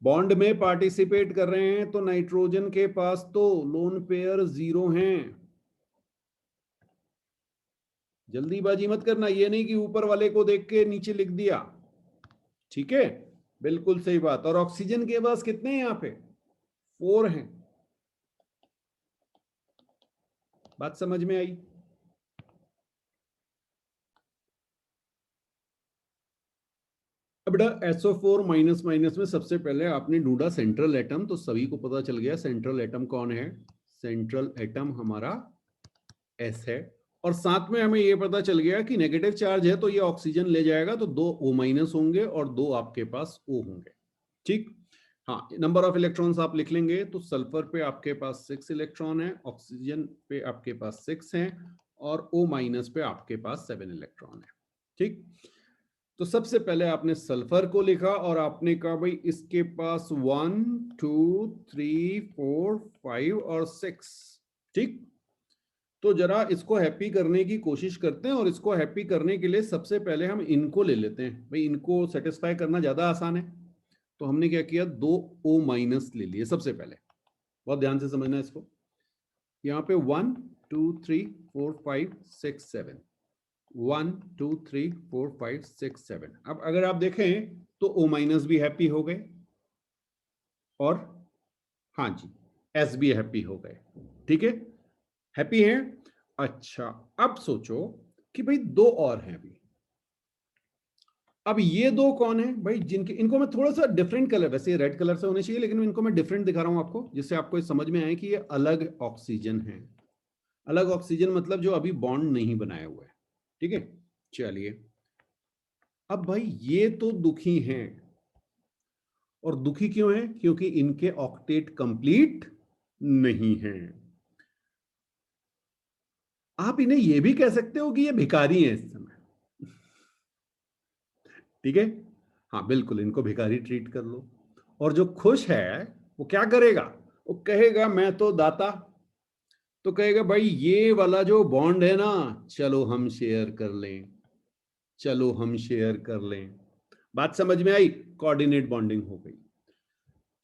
बॉन्ड में पार्टिसिपेट कर रहे हैं। तो नाइट्रोजन के पास तो लोन पेयर 0 हैं। जल्दीबाजी मत करना, ये नहीं कि ऊपर वाले को देख के नीचे लिख दिया, ठीक है। बिल्कुल सही बात। और ऑक्सीजन के पास कितने हैं? यहाँ पे 4 हैं। बात समझ में आई? अब बेटा SO4 माइनस माइनस में सबसे पहले आपने ढूंढा सेंट्रल एटम, तो सभी को पता चल गया सेंट्रल एटम कौन है। सेंट्रल एटम हमारा S है, और साथ में हमें ये पता चल गया कि नेगेटिव चार्ज है तो ये ऑक्सीजन ले जाएगा, तो 2 O माइनस होंगे और 2 आपके पास O होंगे। ठीक, हाँ, नंबर ऑफ इलेक्ट्रॉन्स आप लिख लेंगे, तो सल्फर पे आपके पास 6 इलेक्ट्रॉन है, ऑक्सीजन पे आपके पास 6 हैं, और O माइनस पे आपके पास 7 इलेक्ट्रॉन है। ठीक, तो सबसे पहले आपने सल्फर को लिखा और आपने कहा भाई इसके पास 1 2 3 4 5 और 6। ठीक, तो जरा इसको हैप्पी करने की कोशिश करते हैं, और इसको हैप्पी करने के लिए सबसे पहले हम इनको ले लेते हैं। भाई इनको सेटिस्फाई करना ज्यादा आसान है, तो हमने क्या किया, 2 O माइनस ले लिए सबसे पहले। बहुत ध्यान से समझना इसको। यहाँ पे 1 2 3 4 5 6 7, 1 2 3 4 5 6 7। अब अगर आप देखें तो O माइनस भी हैप्पी हो गए, और हाँ जी S भी हैप्पी हो गए। ठीक है, हैप्पी हैं। अच्छा, अब सोचो कि भाई 2 और हैं अभी। अब ये 2 कौन है भाई, जिनके, इनको मैं थोड़ा सा डिफरेंट कलर, वैसे रेड कलर से होने चाहिए लेकिन इनको मैं डिफरेंट दिखा रहा हूं आपको, जिससे आपको समझ में आए कि ये अलग ऑक्सीजन है। अलग ऑक्सीजन मतलब जो अभी बॉन्ड नहीं बनाए हुए है। ठीक है, चलिए, अब भाई ये तो दुखी हैं, और दुखी क्यों है, क्योंकि इनके ऑक्टेट कंप्लीट नहीं है। आप इन्हें यह भी कह सकते हो कि ये भिखारी हैं इस समय। ठीक है, हाँ बिल्कुल, इनको भिखारी ट्रीट कर लो। और जो खुश है वो क्या करेगा, वो कहेगा मैं तो दाता, तो कहेगा भाई ये वाला जो बॉन्ड है ना, चलो हम शेयर कर लें, चलो हम शेयर कर लें। बात समझ में आई, कोऑर्डिनेट बॉन्डिंग हो गई,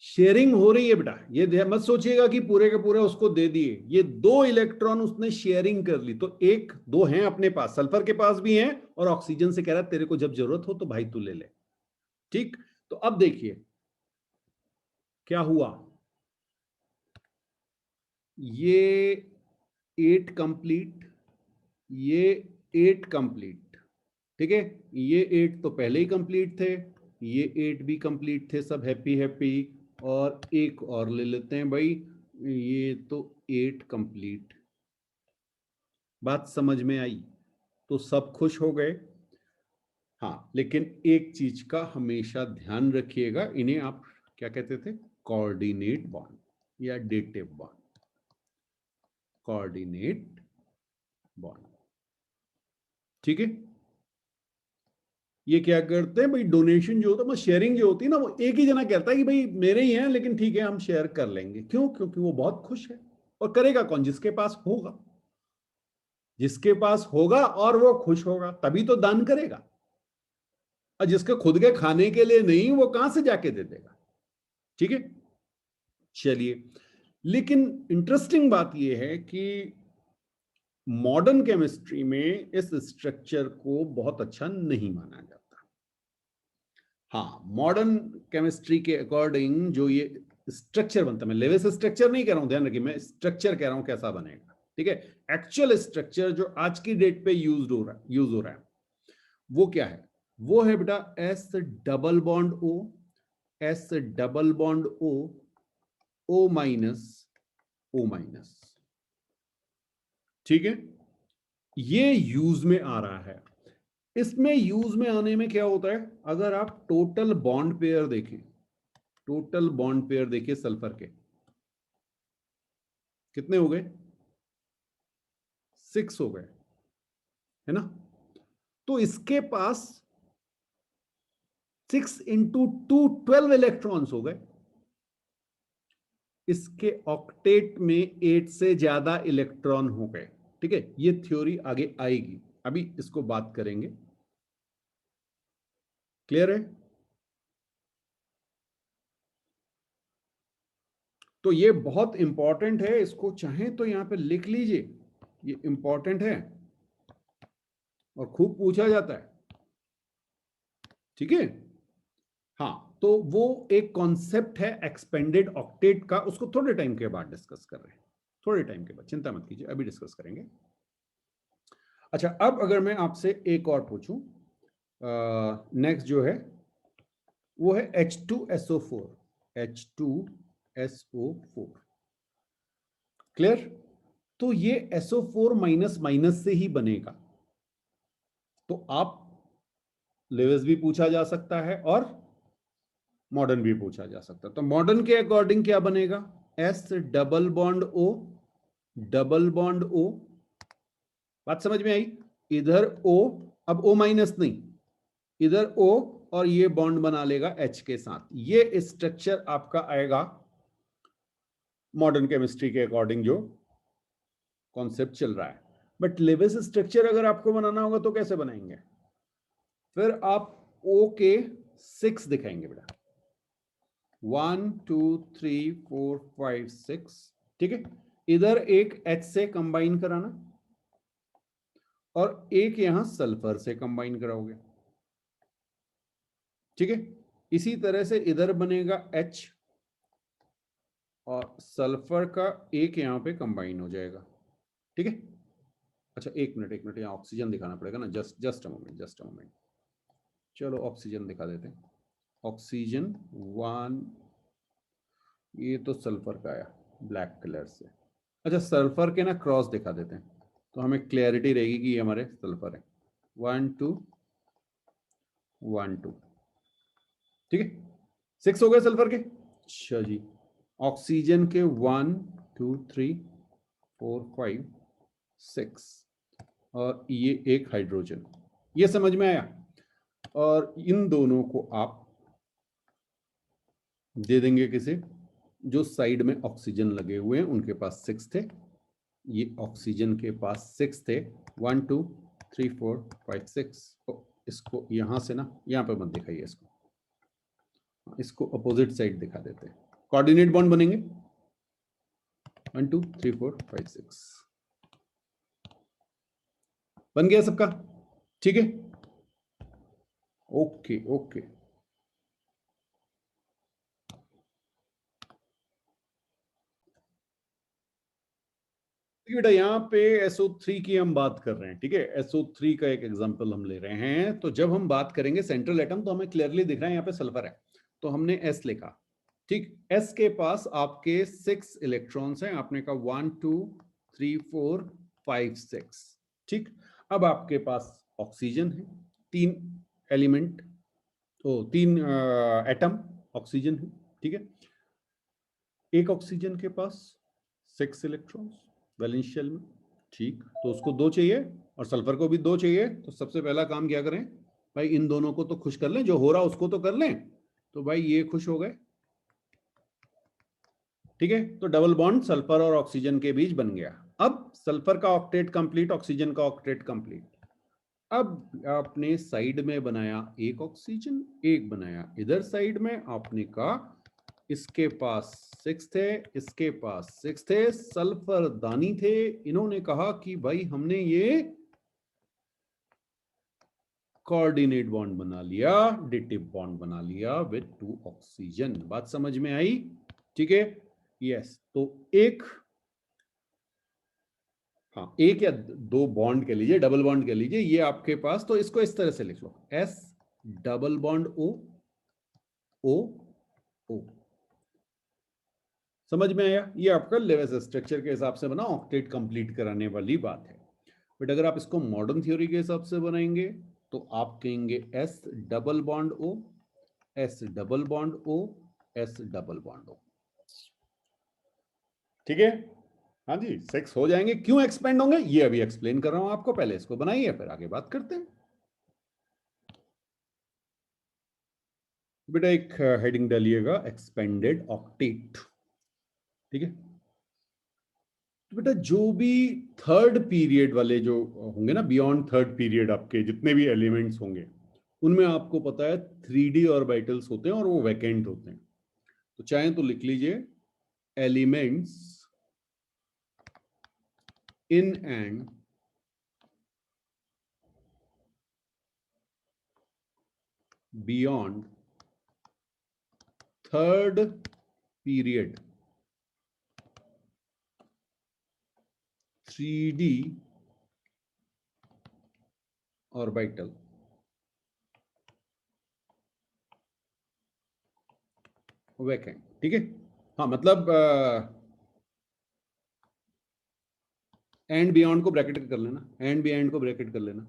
शेयरिंग हो रही है बेटा। ये मत सोचिएगा कि पूरे के पूरे उसको दे दिए, ये 2 इलेक्ट्रॉन उसने शेयरिंग कर ली, तो 1 2 हैं अपने पास, सल्फर के पास भी हैं, और ऑक्सीजन से कह रहा है तेरे को जब जरूरत हो तो भाई तू ले ले। ठीक, तो अब देखिए क्या हुआ, ये 8 कंप्लीट, ये 8 कंप्लीट। ठीक है, ये 8 तो पहले ही कंप्लीट थे, ये 8 भी कंप्लीट थे, सब हैप्पी हैप्पी। और एक और ले लेते हैं भाई, ये तो 8 कंप्लीट। बात समझ में आई, तो सब खुश हो गए। हाँ, लेकिन एक चीज का हमेशा ध्यान रखिएगा, इन्हें आप क्या कहते थे, कोऑर्डिनेट बॉन्ड या डेटिव बॉन्ड। कोऑर्डिनेट बॉन्ड, ठीक है। ये क्या करते हैं भाई, डोनेशन जो होता है, शेयरिंग जो होती है ना, वो एक ही जना कहता है कि भाई मेरे ही हैं लेकिन ठीक है हम शेयर कर लेंगे। क्यों, क्योंकि वो बहुत खुश है। और करेगा कौन, जिसके पास होगा, जिसके पास होगा और वो खुश होगा तभी तो दान करेगा। और जिसके खुद के खाने के लिए नहीं, वो कहां से जाके दे देगा। ठीक है, चलिए, लेकिन इंटरेस्टिंग बात यह है कि मॉडर्न केमिस्ट्री में इस स्ट्रक्चर को बहुत अच्छा नहीं माना जाता। हाँ, मॉडर्न केमिस्ट्री के अकॉर्डिंग जो ये स्ट्रक्चर बनता है, मैं लेविस स्ट्रक्चर नहीं कह रहा हूं, ध्यान रखिए, मैं स्ट्रक्चर कह रहा हूं कैसा बनेगा। ठीक है, एक्चुअल स्ट्रक्चर जो आज की डेट पे यूज हो रहा है वो क्या है, वो है बेटा S double bond O, S double bond O, O minus O minus. ठीक है, ये यूज में आ रहा है। इसमें यूज में आने में क्या होता है, अगर आप टोटल बॉन्ड पेयर देखें, टोटल बॉन्ड पेयर देखिए सल्फर के कितने हो गए, 6 हो गए, है ना। तो इसके पास 6 इंटू 2 12 इलेक्ट्रॉन्स हो गए। इसके ऑक्टेट में 8 से ज्यादा इलेक्ट्रॉन हो गए। ठीक है, ये थ्योरी आगे आएगी, अभी इसको बात करेंगे। क्लियर है, तो ये बहुत इंपॉर्टेंट है, इसको चाहें तो यहां पे लिख लीजिए, ये इंपॉर्टेंट है और खूब पूछा जाता है। ठीक है, हाँ, तो वो एक कॉन्सेप्ट है एक्सपेंडेड ऑक्टेट का, उसको थोड़े टाइम के बाद डिस्कस कर रहे हैं, थोड़े टाइम के बाद, चिंता मत कीजिए, अभी डिस्कस करेंगे। अच्छा, अब अगर मैं आपसे एक और पूछूं, नेक्स्ट जो है वो है H2SO4, H2SO4। क्लियर? तो ये SO4 माइनस माइनस से ही बनेगा। तो आप लेविस भी पूछा जा सकता है और मॉडर्न भी पूछा जा सकता है। तो मॉडर्न के अकॉर्डिंग क्या बनेगा? S double bond O, double bond O। बात समझ में आई? इधर O, अब O माइनस नहीं, इधर O और ये बॉन्ड बना लेगा H के साथ। ये स्ट्रक्चर आपका आएगा मॉडर्न केमिस्ट्री के अकॉर्डिंग जो कॉन्सेप्ट चल रहा है। बट लेविस स्ट्रक्चर अगर आपको बनाना होगा तो कैसे बनाएंगे? फिर आप O के 6 दिखाएंगे बेटा, 1 2 3 4 5 6। ठीक है, इधर एक H से कंबाइन कराना और एक यहां सल्फर से कंबाइन कराओगे। ठीक है, इसी तरह से इधर बनेगा H और सल्फर का एक यहां पे कंबाइन हो जाएगा। ठीक है, अच्छा एक मिनट, यहाँ ऑक्सीजन दिखाना पड़ेगा ना। Just a moment. चलो ऑक्सीजन दिखा देते हैं। ऑक्सीजन 1, ये तो सल्फर का आया ब्लैक कलर से। अच्छा सल्फर के ना क्रॉस दिखा देते हैं तो हमें क्लैरिटी रहेगी कि ये हमारे सल्फर है। 1 2 1 2। ठीक है, 6 हो गए सल्फर के। अच्छा जी, ऑक्सीजन के 1 2 3 4 5 6 और ये एक हाइड्रोजन। ये समझ में आया? और इन दोनों को आप दे देंगे किसे? जो साइड में ऑक्सीजन लगे हुए हैं उनके पास 6 थे, ये ऑक्सीजन के पास 6 थे। 1 2 3 4 5 6। इसको यहां से ना, यहां पर मत दिखाइए इसको अपोजिट साइड दिखा देते हैं। कोऑर्डिनेट बॉन्ड बनेंगे 1 2 3 4 5 6। बन गया सबका? ठीक है, ओके ओके। बेटा यहाँ पे SO3 की हम बात कर रहे हैं। ठीक है, SO3 का एक एग्जांपल हम ले रहे हैं। तो जब हम बात करेंगे सेंट्रल एटम तो हमें क्लियरली दिख रहा है यहाँ पे सल्फर है, तो हमने S लिखा। ठीक, S के पास आपके 6 इलेक्ट्रॉन्स हैं। आपने कहा 1 2 3 4 5 6। ठीक, अब आपके पास ऑक्सीजन है, 3 एलिमेंट, तो 3 एटम ऑक्सीजन है। ठीक है, एक ऑक्सीजन के पास 6 इलेक्ट्रॉन्स वैलेंस शेल में। ठीक, तो उसको 2 चाहिए और सल्फर को भी 2 चाहिए। तो सबसे पहला काम क्या करें भाई, इन दोनों को तो खुश कर लें, जो हो रहा उसको तो कर लें। तो भाई ये खुश हो गए। ठीक है, तो डबल बॉन्ड सल्फर और ऑक्सीजन के बीच बन गया। अब सल्फर का ऑक्टेट कंप्लीट, ऑक्सीजन का ऑक्टेट कंप्लीट। अब आपने साइड में बनाया एक ऑक्सीजन, एक बनाया इधर साइड में। आपने कहा इसके पास 6 थे, इसके पास 6 थे, सल्फर दानी थे। इन्होंने कहा कि भाई हमने ये कोऑर्डिनेट बॉन्ड बना लिया, डेटिव बॉन्ड बना लिया विद 2 ऑक्सीजन। बात समझ में आई? ठीक है, यस। तो एक, हाँ एक या 2 बॉन्ड कह लीजिए, डबल बॉन्ड कह लीजिए, ये आपके पास। तो इसको इस तरह से लिख लो, S double bond O O O। समझ में आया? ये आपका लेविस स्ट्रक्चर के हिसाब से बना, ऑक्टेट कंप्लीट कराने वाली बात है। बट अगर आप इसको मॉडर्न थ्योरी के हिसाब से बनाएंगे तो आप कहेंगे S double bond O, S double bond O, S double bond O। ठीक है, हाँ जी, 6 हो जाएंगे। क्यों एक्सपेंड होंगे ये अभी एक्सप्लेन कर रहा हूं आपको। पहले इसको बनाइए फिर आगे बात करते हैं। बेटा एक हेडिंग डालिएगा, एक्सपेंडेड ऑक्टेट। ठीक है, तो बेटा जो भी थर्ड पीरियड वाले जो होंगे ना, बियॉन्ड थर्ड पीरियड, आपके जितने भी एलिमेंट्स होंगे उनमें आपको पता है 3D ऑर्बिटल्स होते हैं और वो वैकेंट होते हैं। तो चाहे तो लिख लीजिए elements in and beyond third period 3D orbital vacant, ठीक है। हाँ मतलब एंड बियॉन्ड को ब्रैकेट कर लेना, एंड बियॉन्ड को ब्रैकेट कर लेना।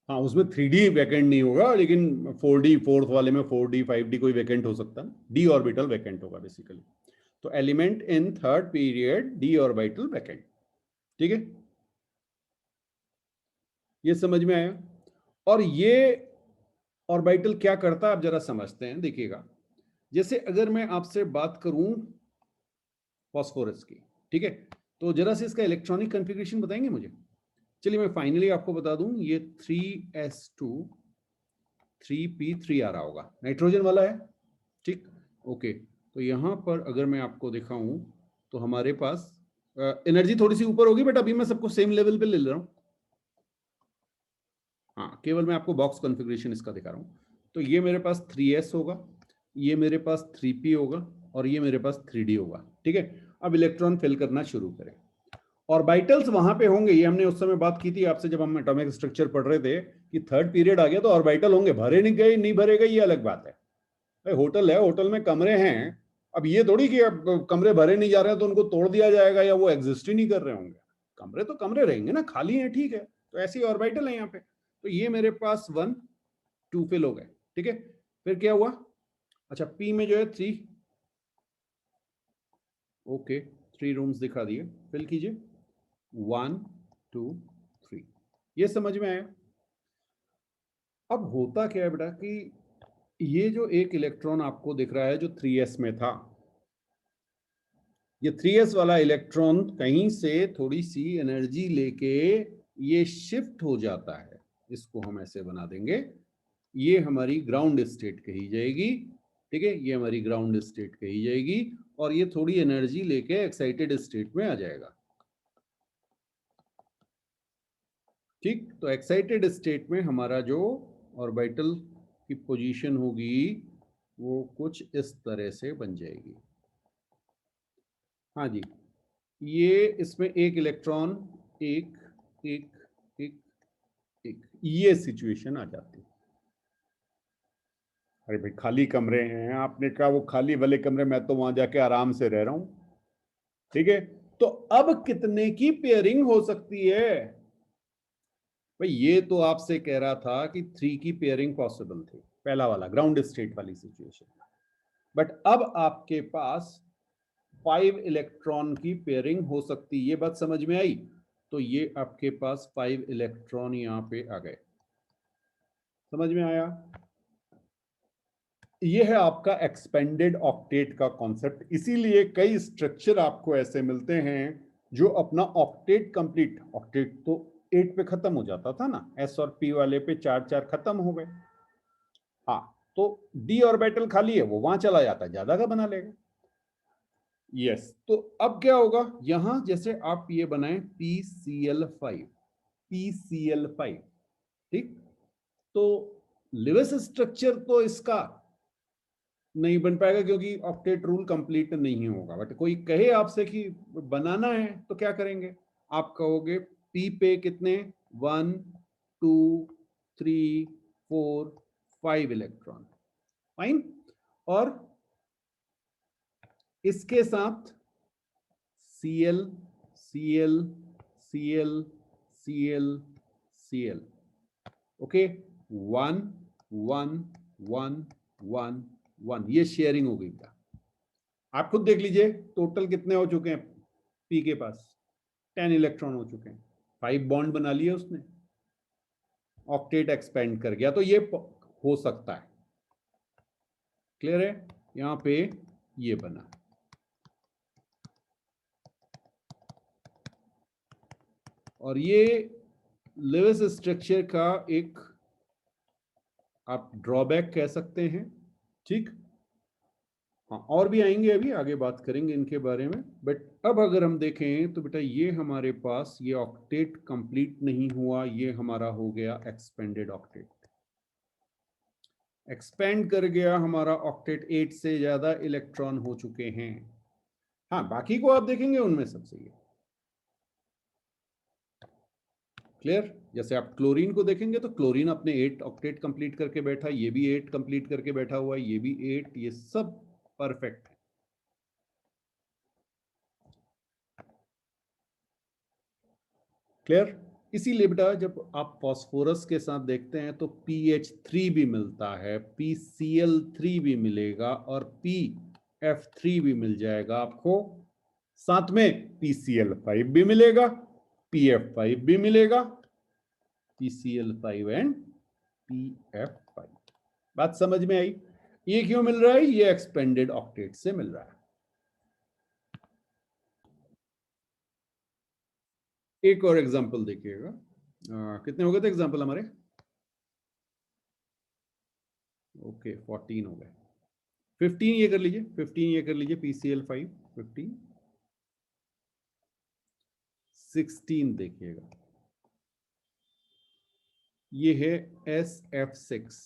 हाँ उसमें 3D वैकेंट नहीं होगा, लेकिन 4D, फोर्थ वाले में 4D 5D कोई वैकेंट हो सकता है, डी ऑर्बिटल वैकेंट होगा बेसिकली। तो element in third period D orbital vacant, ठीक है, ये समझ में आया। और ये ऑर्बिटल क्या करता है आप जरा समझते हैं, देखिएगा। जैसे अगर मैं आपसे बात करूं फास्फोरस की, ठीक है, तो जरा से इसका इलेक्ट्रॉनिक कॉन्फ़िगरेशन बताएंगे मुझे। चलिए मैं फाइनली आपको बता दूं, ये 3s2 3p3 आ रहा होगा, नाइट्रोजन वाला है, ठीक। ओके, तो यहां पर अगर मैं आपको दिखाऊं तो हमारे पास एनर्जी थोड़ी सी ऊपर होगी, बट अभी मैं सबको सेम लेवल पे ले रहा हूं। हाँ केवल मैं आपको बॉक्स कॉन्फ़िगरेशन इसका दिखा रहा हूं। तो ये मेरे पास 3s होगा, ये मेरे पास 3p होगा, और ये मेरे पास 3d होगा, ठीक है। अब इलेक्ट्रॉन फिल करना शुरू करें। ऑर्बिटल्स वहां पे होंगे, ये हमने उस समय बात की थी आपसे जब हम एटॉमिक स्ट्रक्चर पढ़ रहे थे कि थर्ड पीरियड आ गया तो ऑर्बिटल होंगे, भरे नहीं गए नहीं भरे गए ये अलग बात है। भाई होटल है, होटल में कमरे हैं, अब ये थोड़ी कि अब कमरे भरे नहीं जा रहे हैं तो उनको तोड़ दिया जाएगा या वो एग्जिस्ट ही नहीं कर रहे होंगे। कमरे तो कमरे रहेंगे ना, खाली है, ठीक है। तो ऐसी ऑर्बिटल है यहाँ पे। तो ये मेरे पास 1 2 फिल हो गए, ठीक है। फिर क्या हुआ, अच्छा पी में जो है 3, ओके 3 रूम्स दिखा दिए, फिल कीजिए 1 2 3, ये समझ में आया। अब होता क्या है बेटा कि ये जो एक इलेक्ट्रॉन आपको दिख रहा है जो 3s में था, ये 3s वाला इलेक्ट्रॉन कहीं से थोड़ी सी एनर्जी लेके ये शिफ्ट हो जाता है, इसको हम ऐसे बना देंगे, ये हमारी ग्राउंड स्टेट कही जाएगी, ठीक है, ये हमारी ग्राउंड स्टेट कही जाएगी, और ये थोड़ी एनर्जी लेके एक्साइटेड स्टेट में आ जाएगा, ठीक। तो एक्साइटेड स्टेट में हमारा जो ऑर्बिटल की पोजीशन होगी वो कुछ इस तरह से बन जाएगी। हाँ जी, ये इसमें एक इलेक्ट्रॉन, एक एक एक एक, ये सिचुएशन आ जाती है। अरे भाई खाली कमरे हैं, आपने कहा वो खाली वाले कमरे, मैं तो वहां जाके आराम से रह रहा हूं, ठीक है। तो अब कितने की पेयरिंग हो सकती है भाई, ये तो आपसे कह रहा था कि 3 की पेयरिंग पॉसिबल थी, पहला वाला ग्राउंड स्टेट वाली सिचुएशन, बट अब आपके पास 5 इलेक्ट्रॉन की पेयरिंग हो सकती, ये बात समझ में आई। तो ये आपके पास 5 इलेक्ट्रॉन यहां पे आ गए, समझ में आया। ये है आपका एक्सपेंडेड ऑक्टेट का कॉन्सेप्ट, इसीलिए कई स्ट्रक्चर आपको ऐसे मिलते हैं जो अपना ऑक्टेट कंप्लीट, ऑक्टेट तो 8 पे खत्म हो जाता था ना, एस और पी वाले पे 4 4 खत्म हो गए, हाँ, तो डी ऑर्बिटल खाली है वो वहां चला जाता है, ज्यादा का बना लेगा। यस, तो अब क्या होगा, यहां जैसे आप ये बनाए PCl5, PCl5, ठीक। तो लिविस स्ट्रक्चर तो इसका नहीं बन पाएगा क्योंकि ऑक्टेट रूल कंप्लीट नहीं होगा, बट कोई कहे आपसे कि बनाना है तो क्या करेंगे, आप कहोगे पी पे कितने 1 2 3 4 5 इलेक्ट्रॉन, फाइन, और इसके साथ Cl Cl Cl Cl Cl, okay 1 1 1 1 1, ये शेयरिंग हो गई क्या, आप खुद देख लीजिए टोटल कितने हो चुके हैं, पी के पास 10 इलेक्ट्रॉन हो चुके हैं, 5 बॉन्ड बना लिए उसने, ऑक्टेट एक्सपेंड कर गया, तो ये हो सकता है, क्लियर है, यहां पे ये बना, और ये लिविस स्ट्रक्चर का एक आप ड्रॉबैक कह सकते हैं, ठीक। हाँ और भी आएंगे, अभी आगे बात करेंगे इनके बारे में, बट अब अगर हम देखें तो बेटा ये हमारे पास ये ऑक्टेट कंप्लीट नहीं हुआ, ये हमारा हो गया एक्सपेंडेड ऑक्टेट, एक्सपेंड कर गया हमारा ऑक्टेट, 8 से ज्यादा इलेक्ट्रॉन हो चुके हैं। हाँ बाकी को आप देखेंगे उनमें सबसे ये क्लियर? जैसे आप क्लोरीन को देखेंगे तो क्लोरीन अपने 8 ऑक्टेट कंप्लीट करके बैठा, ये भी 8 कंप्लीट करके बैठा हुआ है, ये भी 8, ये सब परफेक्ट है। क्लियर? इसीलिए बेटा जब आप फास्फोरस के साथ देखते हैं तो PH3 भी मिलता है, PCl3 भी मिलेगा और PF3 भी मिल जाएगा आपको, साथ में PCl5 भी मिलेगा, PF5 भी मिलेगा, PCl5 एंड PF5। बात समझ में आई? ये क्यों मिल रहा है? ये एक्सपेंडेड ऑक्टेट से मिल रहा है। एक और एग्जांपल देखिएगा, कितने हो गए थे एग्जांपल हमारे? ओके 14 हो गए। 15 ये कर लीजिए, 15 ये कर लीजिए, PCl5 15। 16 देखिएगा, ये है SF6।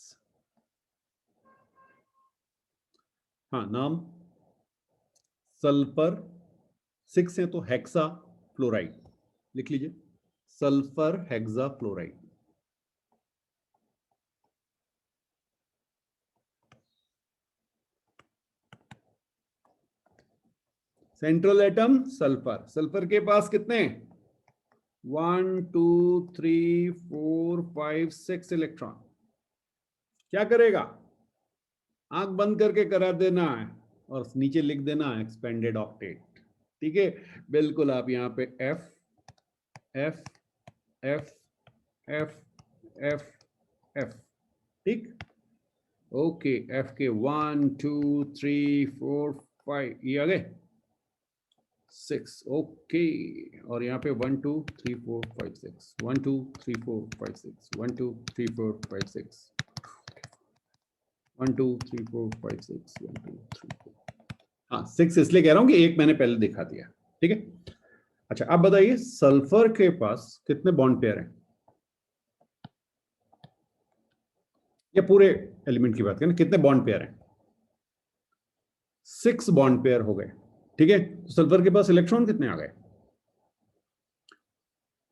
हाँ नाम सल्फर 6 है तो हेक्सा फ्लोराइड लिख लीजिए, sulphur hexa fluoride. Central atom sulphur, sulphur के पास कितने? 1 2 3 4 5 6 इलेक्ट्रॉन। क्या करेगा? आंख बंद करके करा देना है और नीचे लिख देना एक्सपेंडेड ऑक्टेट। ठीक है, बिल्कुल आप यहाँ पे F F F F F F, ठीक। ओके, F के 1 2 3 4 5 ये आ गए 6। ओके, और यहाँ पे 1 2 3 4 5 6 1 2 3 4 5 6 1 2 3 4 5 6 1 2 3 4 5 6 1 2 3 4। हाँ 6 इसलिए कह रहा हूँ कि एक मैंने पहले दिखा दिया, ठीक है। अच्छा अब बताइए सल्फर के पास कितने बॉन्ड पेयर हैं? या पूरे एलिमेंट की बात करें, कितने बॉन्ड पेयर हैं? 6 बॉन्ड पेयर हो गए, ठीक है। तो सल्फर के पास इलेक्ट्रॉन कितने आ गए?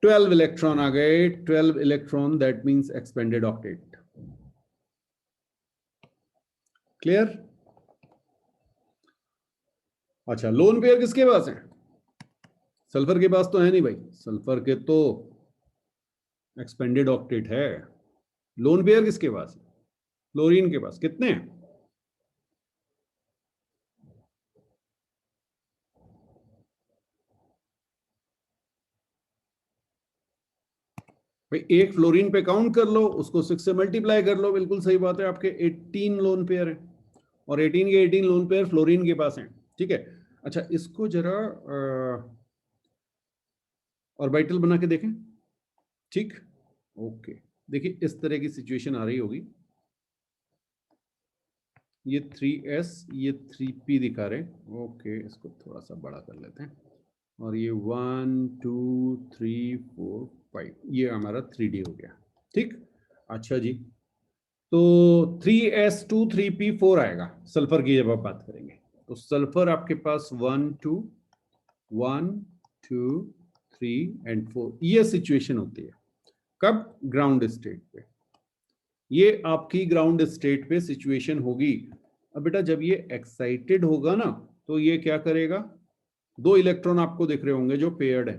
12 इलेक्ट्रॉन आ गए। 12 electron, that means expanded octet. Clear? अच्छा लोन पेयर किसके पास है? सल्फर के पास तो है नहीं भाई, सल्फर के तो एक्सपेंडेड ऑक्टेट है। लोन पेयर किसके पास है? क्लोरीन के पास कितने हैं? भाई एक फ्लोरीन पे काउंट कर लो, उसको 6 से मल्टीप्लाई कर लो, बिल्कुल सही बात है, आपके 18 लोन पेयर हैं और 18 के 18 लोन पेयर फ्लोरीन के पास हैं, ठीक है। अच्छा इसको जरा ऑर्बिटल बना के देखें, ठीक। ओके देखिए इस तरह की सिचुएशन आ रही होगी, ये 3s ये 3p दिखा रहे हैं। ओके इसको थोड़ा सा बड़ा कर लेते हैं और ये 1 2 3 4 5 ये हमारा 3d हो गया, ठीक। अच्छा जी, तो 3s2 3p4 आएगा सल्फर की जब आप बात करेंगे तो सल्फर आपके पास 1 2 1 2 3 एंड 4 ये सिचुएशन होती है। कब? ग्राउंड स्टेट पे। ये आपकी ग्राउंड स्टेट पे सिचुएशन होगी। अब बेटा जब ये एक्साइटेड होगा ना तो ये क्या करेगा? 2 इलेक्ट्रॉन आपको दिख रहे होंगे जो पेयर्ड है,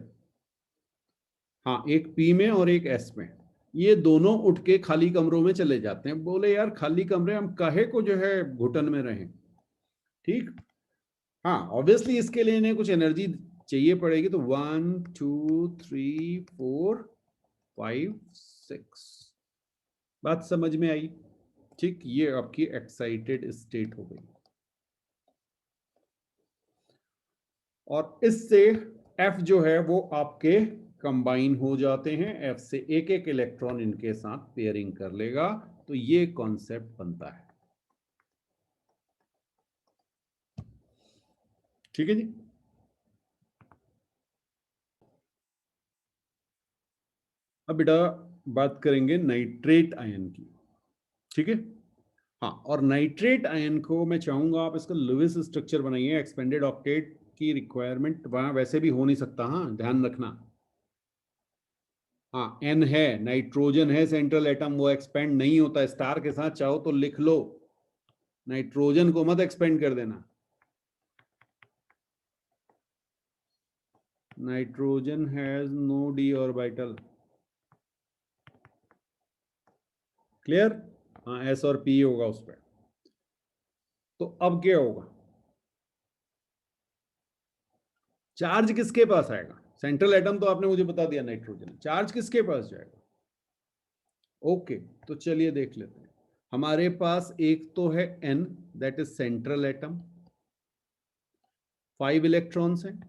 हाँ एक पी में और एक एस में। ये दोनों उठ के खाली कमरों में चले जाते हैं, बोले यार खाली कमरे हम काहे को जो है घुटन में रहें, ठीक। हाँ ऑब्वियसली इसके लिए इन्हें कुछ एनर्जी चाहिए पड़ेगी, तो 1 2 3 4 5 6। बात समझ में आई? ठीक, ये आपकी एक्साइटेड स्टेट हो गई और इससे F जो है वो आपके कंबाइन हो जाते हैं, F से एक एक इलेक्ट्रॉन इनके साथ पेयरिंग कर लेगा, तो ये कॉन्सेप्ट बनता है, ठीक है जी। अब बेटा बात करेंगे नाइट्रेट आयन की, ठीक है। हाँ और नाइट्रेट आयन को मैं चाहूंगा आप इसका लुईस स्ट्रक्चर बनाइए, एक्सपेंडेड ऑक्टेट की रिक्वायरमेंट वहां वैसे भी हो नहीं सकता, हाँ ध्यान रखना। हाँ N है, नाइट्रोजन है सेंट्रल एटम, वो एक्सपेंड नहीं होता स्टार के साथ, चाहो तो लिख लो, नाइट्रोजन को मत एक्सपेंड कर देना। Nitrogen has no d orbital. Clear? हाँ S और P होगा उस पर। तो अब क्या होगा, चार्ज किसके पास आएगा? सेंट्रल एटम तो आपने मुझे बता दिया नाइट्रोजन, चार्ज किसके पास जाएगा? ओके, तो चलिए देख लेते हैं। हमारे पास एक तो है N, that is central atom, 5 electrons हैं।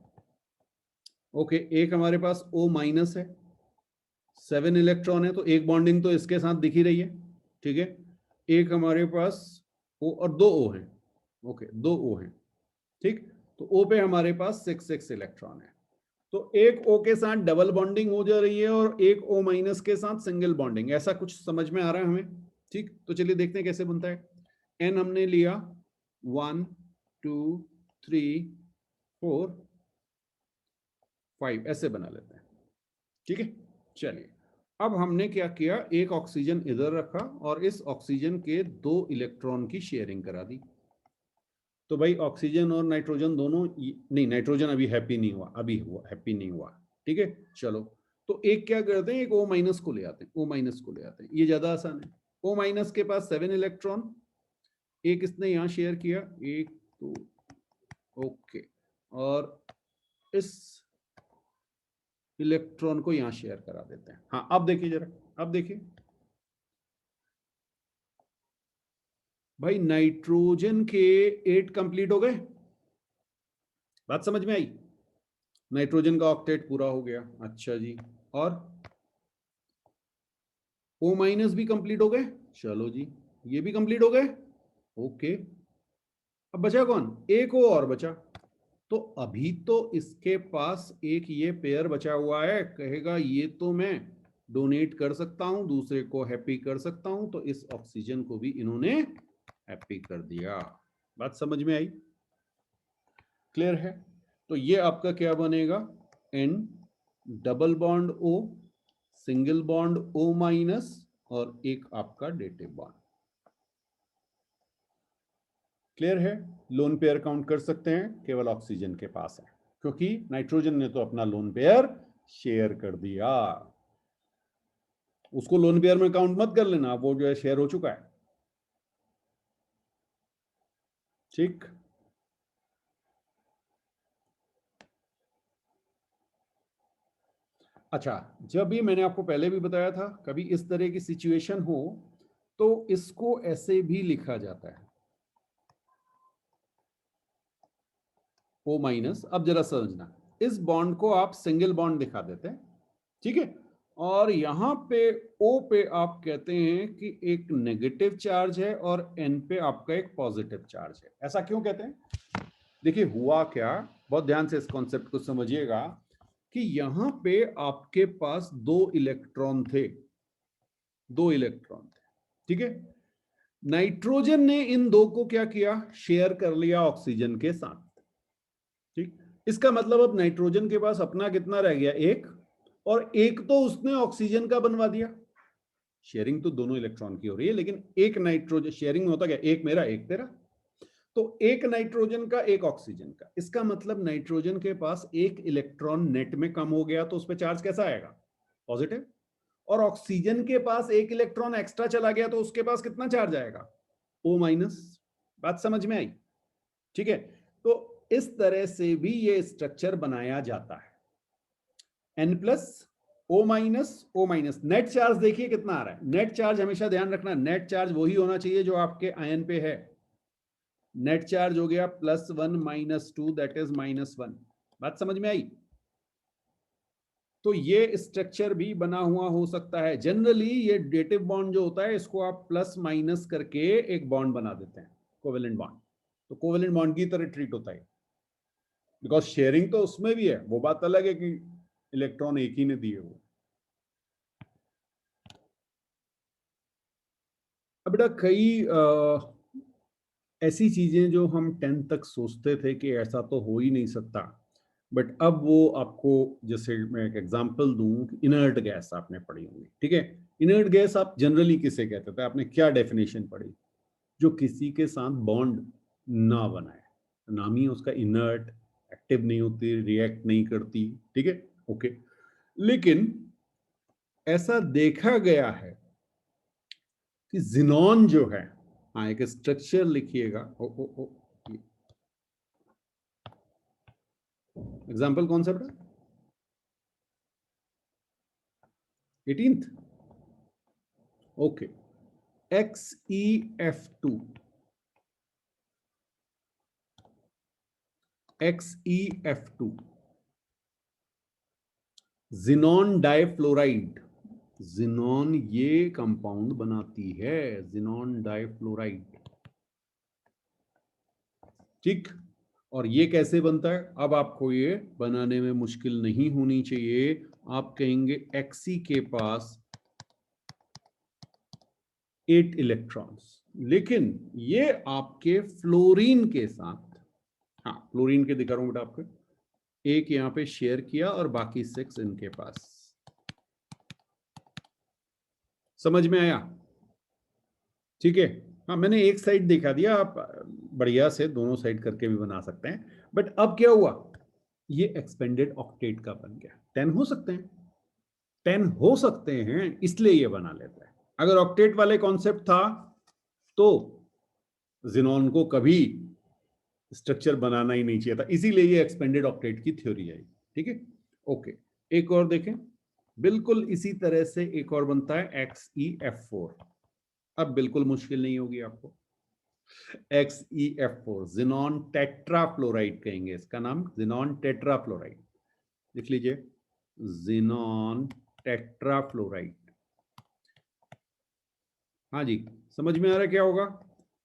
ओके, एक हमारे पास O माइनस है, 7 इलेक्ट्रॉन है, तो एक बॉन्डिंग तो इसके साथ दिख ही रही है, ठीक है। एक हमारे पास O और 2 O है, ओके 2 O है, ठीक। तो O पे हमारे पास 6 इलेक्ट्रॉन है, तो एक O के साथ डबल बॉन्डिंग हो जा रही है और एक O माइनस के साथ सिंगल बॉन्डिंग, ऐसा कुछ समझ में आ रहा है हमें, ठीक। तो चलिए देखते हैं कैसे बनता है। N हमने लिया 1 2 3 4 5, ऐसे बना लेते हैं, ठीक है। चलिए, अब हमने क्या किया, एक ऑक्सीजन इधर रखा और इस ऑक्सीजन के 2 इलेक्ट्रॉन की शेयरिंग करा दी। तो भाई ऑक्सीजन और नाइट्रोजन दोनों, नहीं नाइट्रोजन अभी हैप्पी नहीं हुआ, अभी हुआ, हैप्पी नहीं हुआ, ठीक है। चलो, तो एक क्या करते हैं, एक O माइनस को ले आते हैं, O माइनस को ले आते हैं, ये ज्यादा आसान है। O माइनस के पास 7 इलेक्ट्रॉन, एक इसने यहां शेयर किया, एक तो ओके, और इस इलेक्ट्रॉन को यहां शेयर करा देते हैं। हाँ अब देखिए जरा, अब देखिए भाई, नाइट्रोजन के 8 कंप्लीट हो गए, बात समझ में आई? नाइट्रोजन का ऑक्टेट पूरा हो गया, अच्छा जी। और O माइनस भी कंप्लीट हो गए, चलो जी, ये भी कंप्लीट हो गए, ओके। अब बचा कौन, एक O और बचा। तो अभी तो इसके पास एक ये पेयर बचा हुआ है, कहेगा ये तो मैं डोनेट कर सकता हूं, दूसरे को हैप्पी कर सकता हूं, तो इस ऑक्सीजन को भी इन्होंने हैप्पी कर दिया। बात समझ में आई? क्लियर है? तो ये आपका क्या बनेगा, N double bond O, single bond O minus, और एक आपका डेटिव बॉन्ड। क्लियर है? लोन पेयर काउंट कर सकते हैं, केवल ऑक्सीजन के पास है, क्योंकि नाइट्रोजन ने तो अपना लोन पेयर शेयर कर दिया, उसको लोन पेयर में काउंट मत कर लेना, वो जो है शेयर हो चुका है, ठीक। अच्छा, जब ये मैंने आपको पहले भी बताया था, कभी इस तरह की सिचुएशन हो तो इसको ऐसे भी लिखा जाता है, O माइनस। अब जरा समझना, इस बॉन्ड को आप सिंगल बॉन्ड दिखा देते हैं, ठीक है, और यहां पे O पे आप कहते हैं कि एक नेगेटिव चार्ज है और N पे आपका एक पॉजिटिव चार्ज है। ऐसा क्यों कहते हैं? देखिए हुआ क्या, बहुत ध्यान से इस कॉन्सेप्ट को समझिएगा, कि यहां पे आपके पास 2 इलेक्ट्रॉन थे, 2 इलेक्ट्रॉन थे, ठीक है। नाइट्रोजन ने इन दो को क्या किया, शेयर कर लिया ऑक्सीजन के साथ, ठीक। इसका मतलब अब नाइट्रोजन के पास अपना कितना रह गया, एक, और एक तो उसने ऑक्सीजन का बनवा दिया। शेयरिंग तो दोनों इलेक्ट्रॉन की हो रही है, लेकिन एक नाइट्रोजन शेयरिंग में होता क्या, एक मेरा एक तेरा, तो एक नाइट्रोजन का एक ऑक्सीजन का, इसका मतलब नाइट्रोजन के पास एक इलेक्ट्रॉन नेट में कम हो गया, तो उस पर चार्ज कैसा आएगा, पॉजिटिव। और ऑक्सीजन के पास एक इलेक्ट्रॉन एक्स्ट्रा चला गया, तो उसके पास कितना चार्ज आएगा, O माइनस। बात समझ में आई? ठीक है, तो इस तरह से भी ये स्ट्रक्चर बनाया जाता है, N plus O minus O minus. Net charge देखिए कितना आ रहा है, नेट चार्ज हमेशा ध्यान रखना, नेट चार्ज वही होना चाहिए जो आपके आयन पे है। नेट चार्ज हो गया +1 -2, दैट इज -1। बात समझ में आई? तो ये स्ट्रक्चर भी बना हुआ हो सकता है। जनरली ये डेटिव बॉन्ड जो होता है, इसको आप प्लस माइनस करके एक बॉन्ड बना देते हैं, कोवेलेंट बॉन्ड। तो कोवेलेंट बॉन्ड की तरह ट्रीट होता है, बिकॉज शेयरिंग तो उसमें भी है, वो बात अलग है कि इलेक्ट्रॉन एक ही ने दिए हो। अब बेटा कई ऐसी चीजें जो हम 10th तक सोचते थे कि ऐसा तो हो ही नहीं सकता, बट अब वो आपको, जैसे मैं एक एग्जांपल दूं, इनर्ट गैस आपने पढ़ी होगी, ठीक है। इनर्ट गैस आप जनरली किसे कहते थे, आपने क्या डेफिनेशन पढ़ी? जो किसी के साथ बॉन्ड ना बनाए, नाम ही उसका इनर्ट, एक्टिव नहीं होती, रिएक्ट नहीं करती, ठीक है, ओके। लेकिन ऐसा देखा गया है कि जिनॉन जो है, हाँ एक स्ट्रक्चर लिखिएगा, एग्जाम्पल कौन सा बेटा? 18th, okay. XeF2, XeF2 xenon difluoride, xenon ये कंपाउंड बनाती है, जिनॉन डाइफ्लोराइड, ठीक। और ये कैसे बनता है? अब आपको ये बनाने में मुश्किल नहीं होनी चाहिए। आप कहेंगे Xe के पास 8 इलेक्ट्रॉन्स, लेकिन ये आपके फ्लोरीन के साथ, हाँ फ्लोरीन के दिखा रहा हूं बेटा आपको, एक यहां पे शेयर किया और बाकी 6 इनके पास। समझ में आया? ठीक है, हाँ मैंने एक साइड दिखा दिया, आप बढ़िया से दोनों साइड करके भी बना सकते हैं। बट अब क्या हुआ, ये एक्सपेंडेड ऑक्टेट का बन गया। 10 हो सकते हैं, 10 हो सकते हैं, इसलिए ये बना लेता है। अगर ऑक्टेट वाले कॉन्सेप्ट था तो जिनॉन को कभी स्ट्रक्चर बनाना ही नहीं चाहिए था, इसीलिए ये एक्सपेंडेड ऑक्टेट की थ्योरी आई, ठीक है, ओके। एक और देखें, बिल्कुल इसी तरह से एक और बनता है XeF4। अब बिल्कुल मुश्किल नहीं होगी आपको। XeF4 जिनॉन टेट्राफ्लोराइड कहेंगे इसका नाम, जिनॉन टेट्राफ्लोराइड, लिख लीजिए, जिनॉन टेट्राफ्लोराइड। हाँ जी, समझ में आ रहा क्या होगा?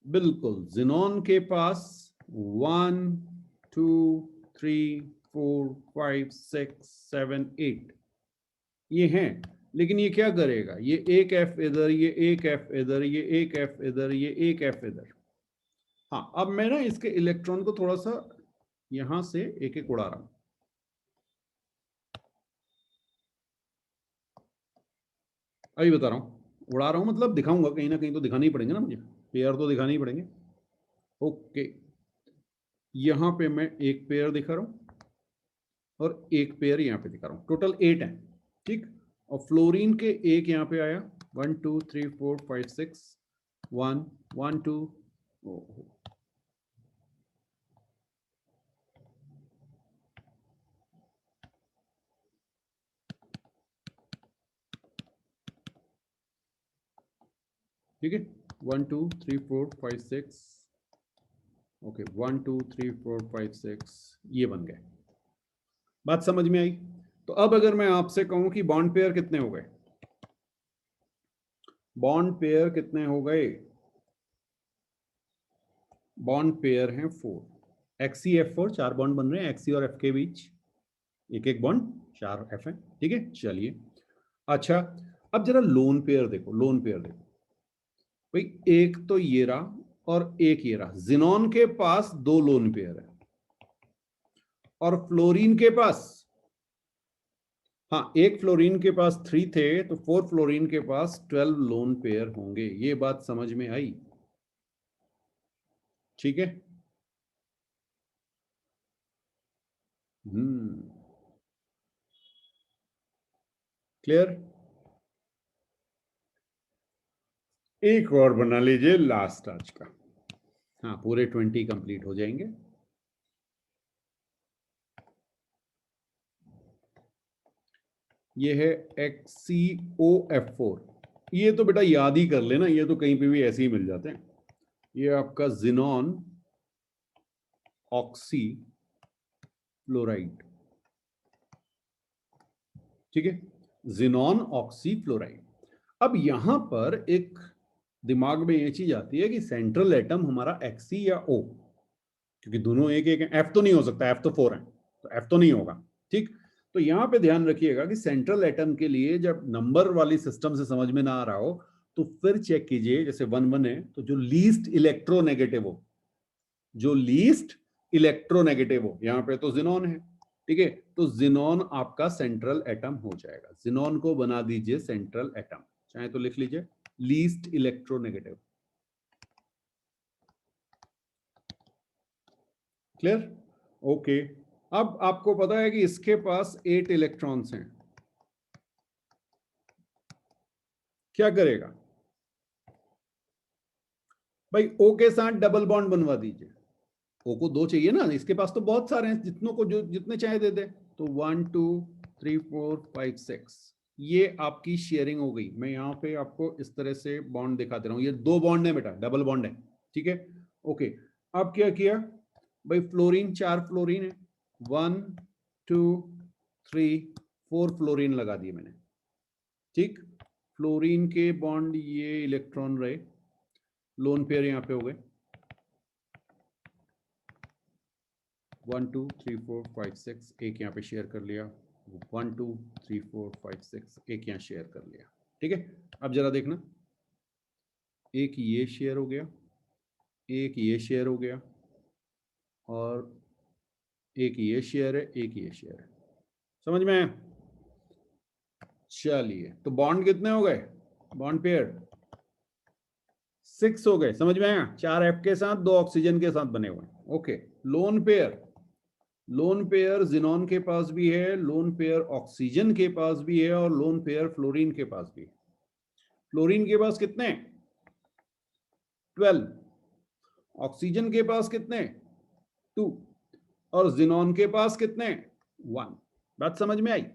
बिल्कुल, जिनॉन के पास 1 2 3 4 5 6 7 8 ये हैं, लेकिन ये क्या करेगा, ये एक F इधर, ये एक F इधर, ये एक F इधर, ये एक F इधर। हाँ, अब मैं ना इसके इलेक्ट्रॉन को थोड़ा सा यहां से एक एक उड़ा रहा हूं। अभी बता रहा हूं, उड़ा रहा हूं मतलब दिखाऊंगा, कहीं ना कहीं तो दिखाने ही पड़ेंगे ना मुझे, पेयर तो दिखाने ही पड़ेंगे। ओके, यहां पे मैं एक पेयर दिखा रहा हूं और एक पेयर यहां पे दिखा रहा हूं, टोटल 8 है, ठीक। और फ्लोरीन के एक यहां पे आया, 1 2 3 4 5 6 1 1 2, ठीक है, 1 2 3 4 5 6, ओके 1 2 3 4 5 6, ये बन गए। बात समझ में आई? तो अब अगर मैं आपसे कहूं कि बॉन्ड पेयर कितने हो गए, बॉन्ड पेयर कितने हो गए? बॉन्ड पेयर हैं 4, XeF4, 4 बॉन्ड बन रहे हैं Xe और F के बीच, एक एक बॉन्ड, 4 F है, ठीक है, चलिए। अच्छा, अब जरा लोन पेयर देखो, लोन पेयर देखो भाई, एक तो ये रहा और एक ये रहा, जिनॉन के पास 2 लोन पेयर है और फ्लोरीन के पास, हाँ एक फ्लोरीन के पास 3 थे, तो 4 फ्लोरीन के पास 12 लोन पेयर होंगे। ये बात समझ में आई? ठीक है, क्लियर। एक और बना लीजिए लास्ट आज का, हाँ पूरे 20 कंप्लीट हो जाएंगे। ये है XeOF4, ये तो बेटा याद ही कर लेना, ये तो कहीं पे भी ऐसे ही मिल जाते हैं। ये आपका जिनॉन ऑक्सी फ्लोराइड, ठीक है, जिनॉन ऑक्सी फ्लोराइड। अब यहां पर एक दिमाग में ये चीज आती है कि सेंट्रल एटम हमारा Xe या O, क्योंकि दोनों एक एक है, F तो नहीं हो सकता, F तो 4 है, तो F तो नहीं होगा, ठीक। तो यहां पे ध्यान रखिएगा कि सेंट्रल एटम के लिए जब नंबर वाली सिस्टम से समझ में ना आ रहा हो, तो फिर चेक कीजिए, जैसे 1 1 है तो जो लीस्ट इलेक्ट्रोनेगेटिव हो, जो लीस्ट इलेक्ट्रोनेगेटिव हो, यहां पे तो जिनॉन है, ठीक है, तो जिनॉन आपका सेंट्रल एटम हो जाएगा। जिनॉन को बना दीजिए सेंट्रल एटम, चाहे तो लिख लीजिए लीस्ट इलेक्ट्रोनेगेटिव। क्लियर? ओके, अब आपको पता है कि इसके पास 8 इलेक्ट्रॉन्स हैं, क्या करेगा भाई? ओ के साथ डबल बॉन्ड बनवा दीजिए। ओ को 2 चाहिए ना, इसके पास तो बहुत सारे हैं, जितनों को जो जितने चाहे दे दे। तो 1 2 3 4 5 6, ये आपकी शेयरिंग हो गई। मैं यहाँ पे आपको इस तरह से बॉन्ड दिखा दे रहा हूँ, ये 2 बॉन्ड है बेटा, डबल बॉन्ड है। ठीक है, ओके। अब क्या किया भाई? फ्लोरीन, 4 फ्लोरीन है, 1 2 3 4 फ्लोरीन लगा दिए मैंने। ठीक, फ्लोरीन के बॉन्ड, ये इलेक्ट्रॉन रहे, लोन पेयर यहाँ पे हो गए 1 2 3 4 5 6, एक यहाँ पे शेयर कर लिया, 1 2 3 4 5 6, एक यहाँ शेयर कर लिया। ठीक है, अब जरा देखना, एक ये शेयर हो गया, एक ये शेयर हो गया, और एक ये शेयर है, एक ये शेयर है। समझ में आया? चलिए, तो बॉन्ड कितने हो गए? बॉन्ड पेयर 6 हो गए। समझ में आया? 4 F के साथ, 2 ऑक्सीजन के साथ बने हुए। Okay, lone pair, lone pair xenon के पास भी है, लोन पेयर ऑक्सीजन के पास भी है, और लोन पेयर फ्लोरीन के पास भी है। फ्लोरीन के पास कितने? 12। ऑक्सीजन के पास कितने? 2। और जिनॉन के पास कितने? 1। बात समझ में आई?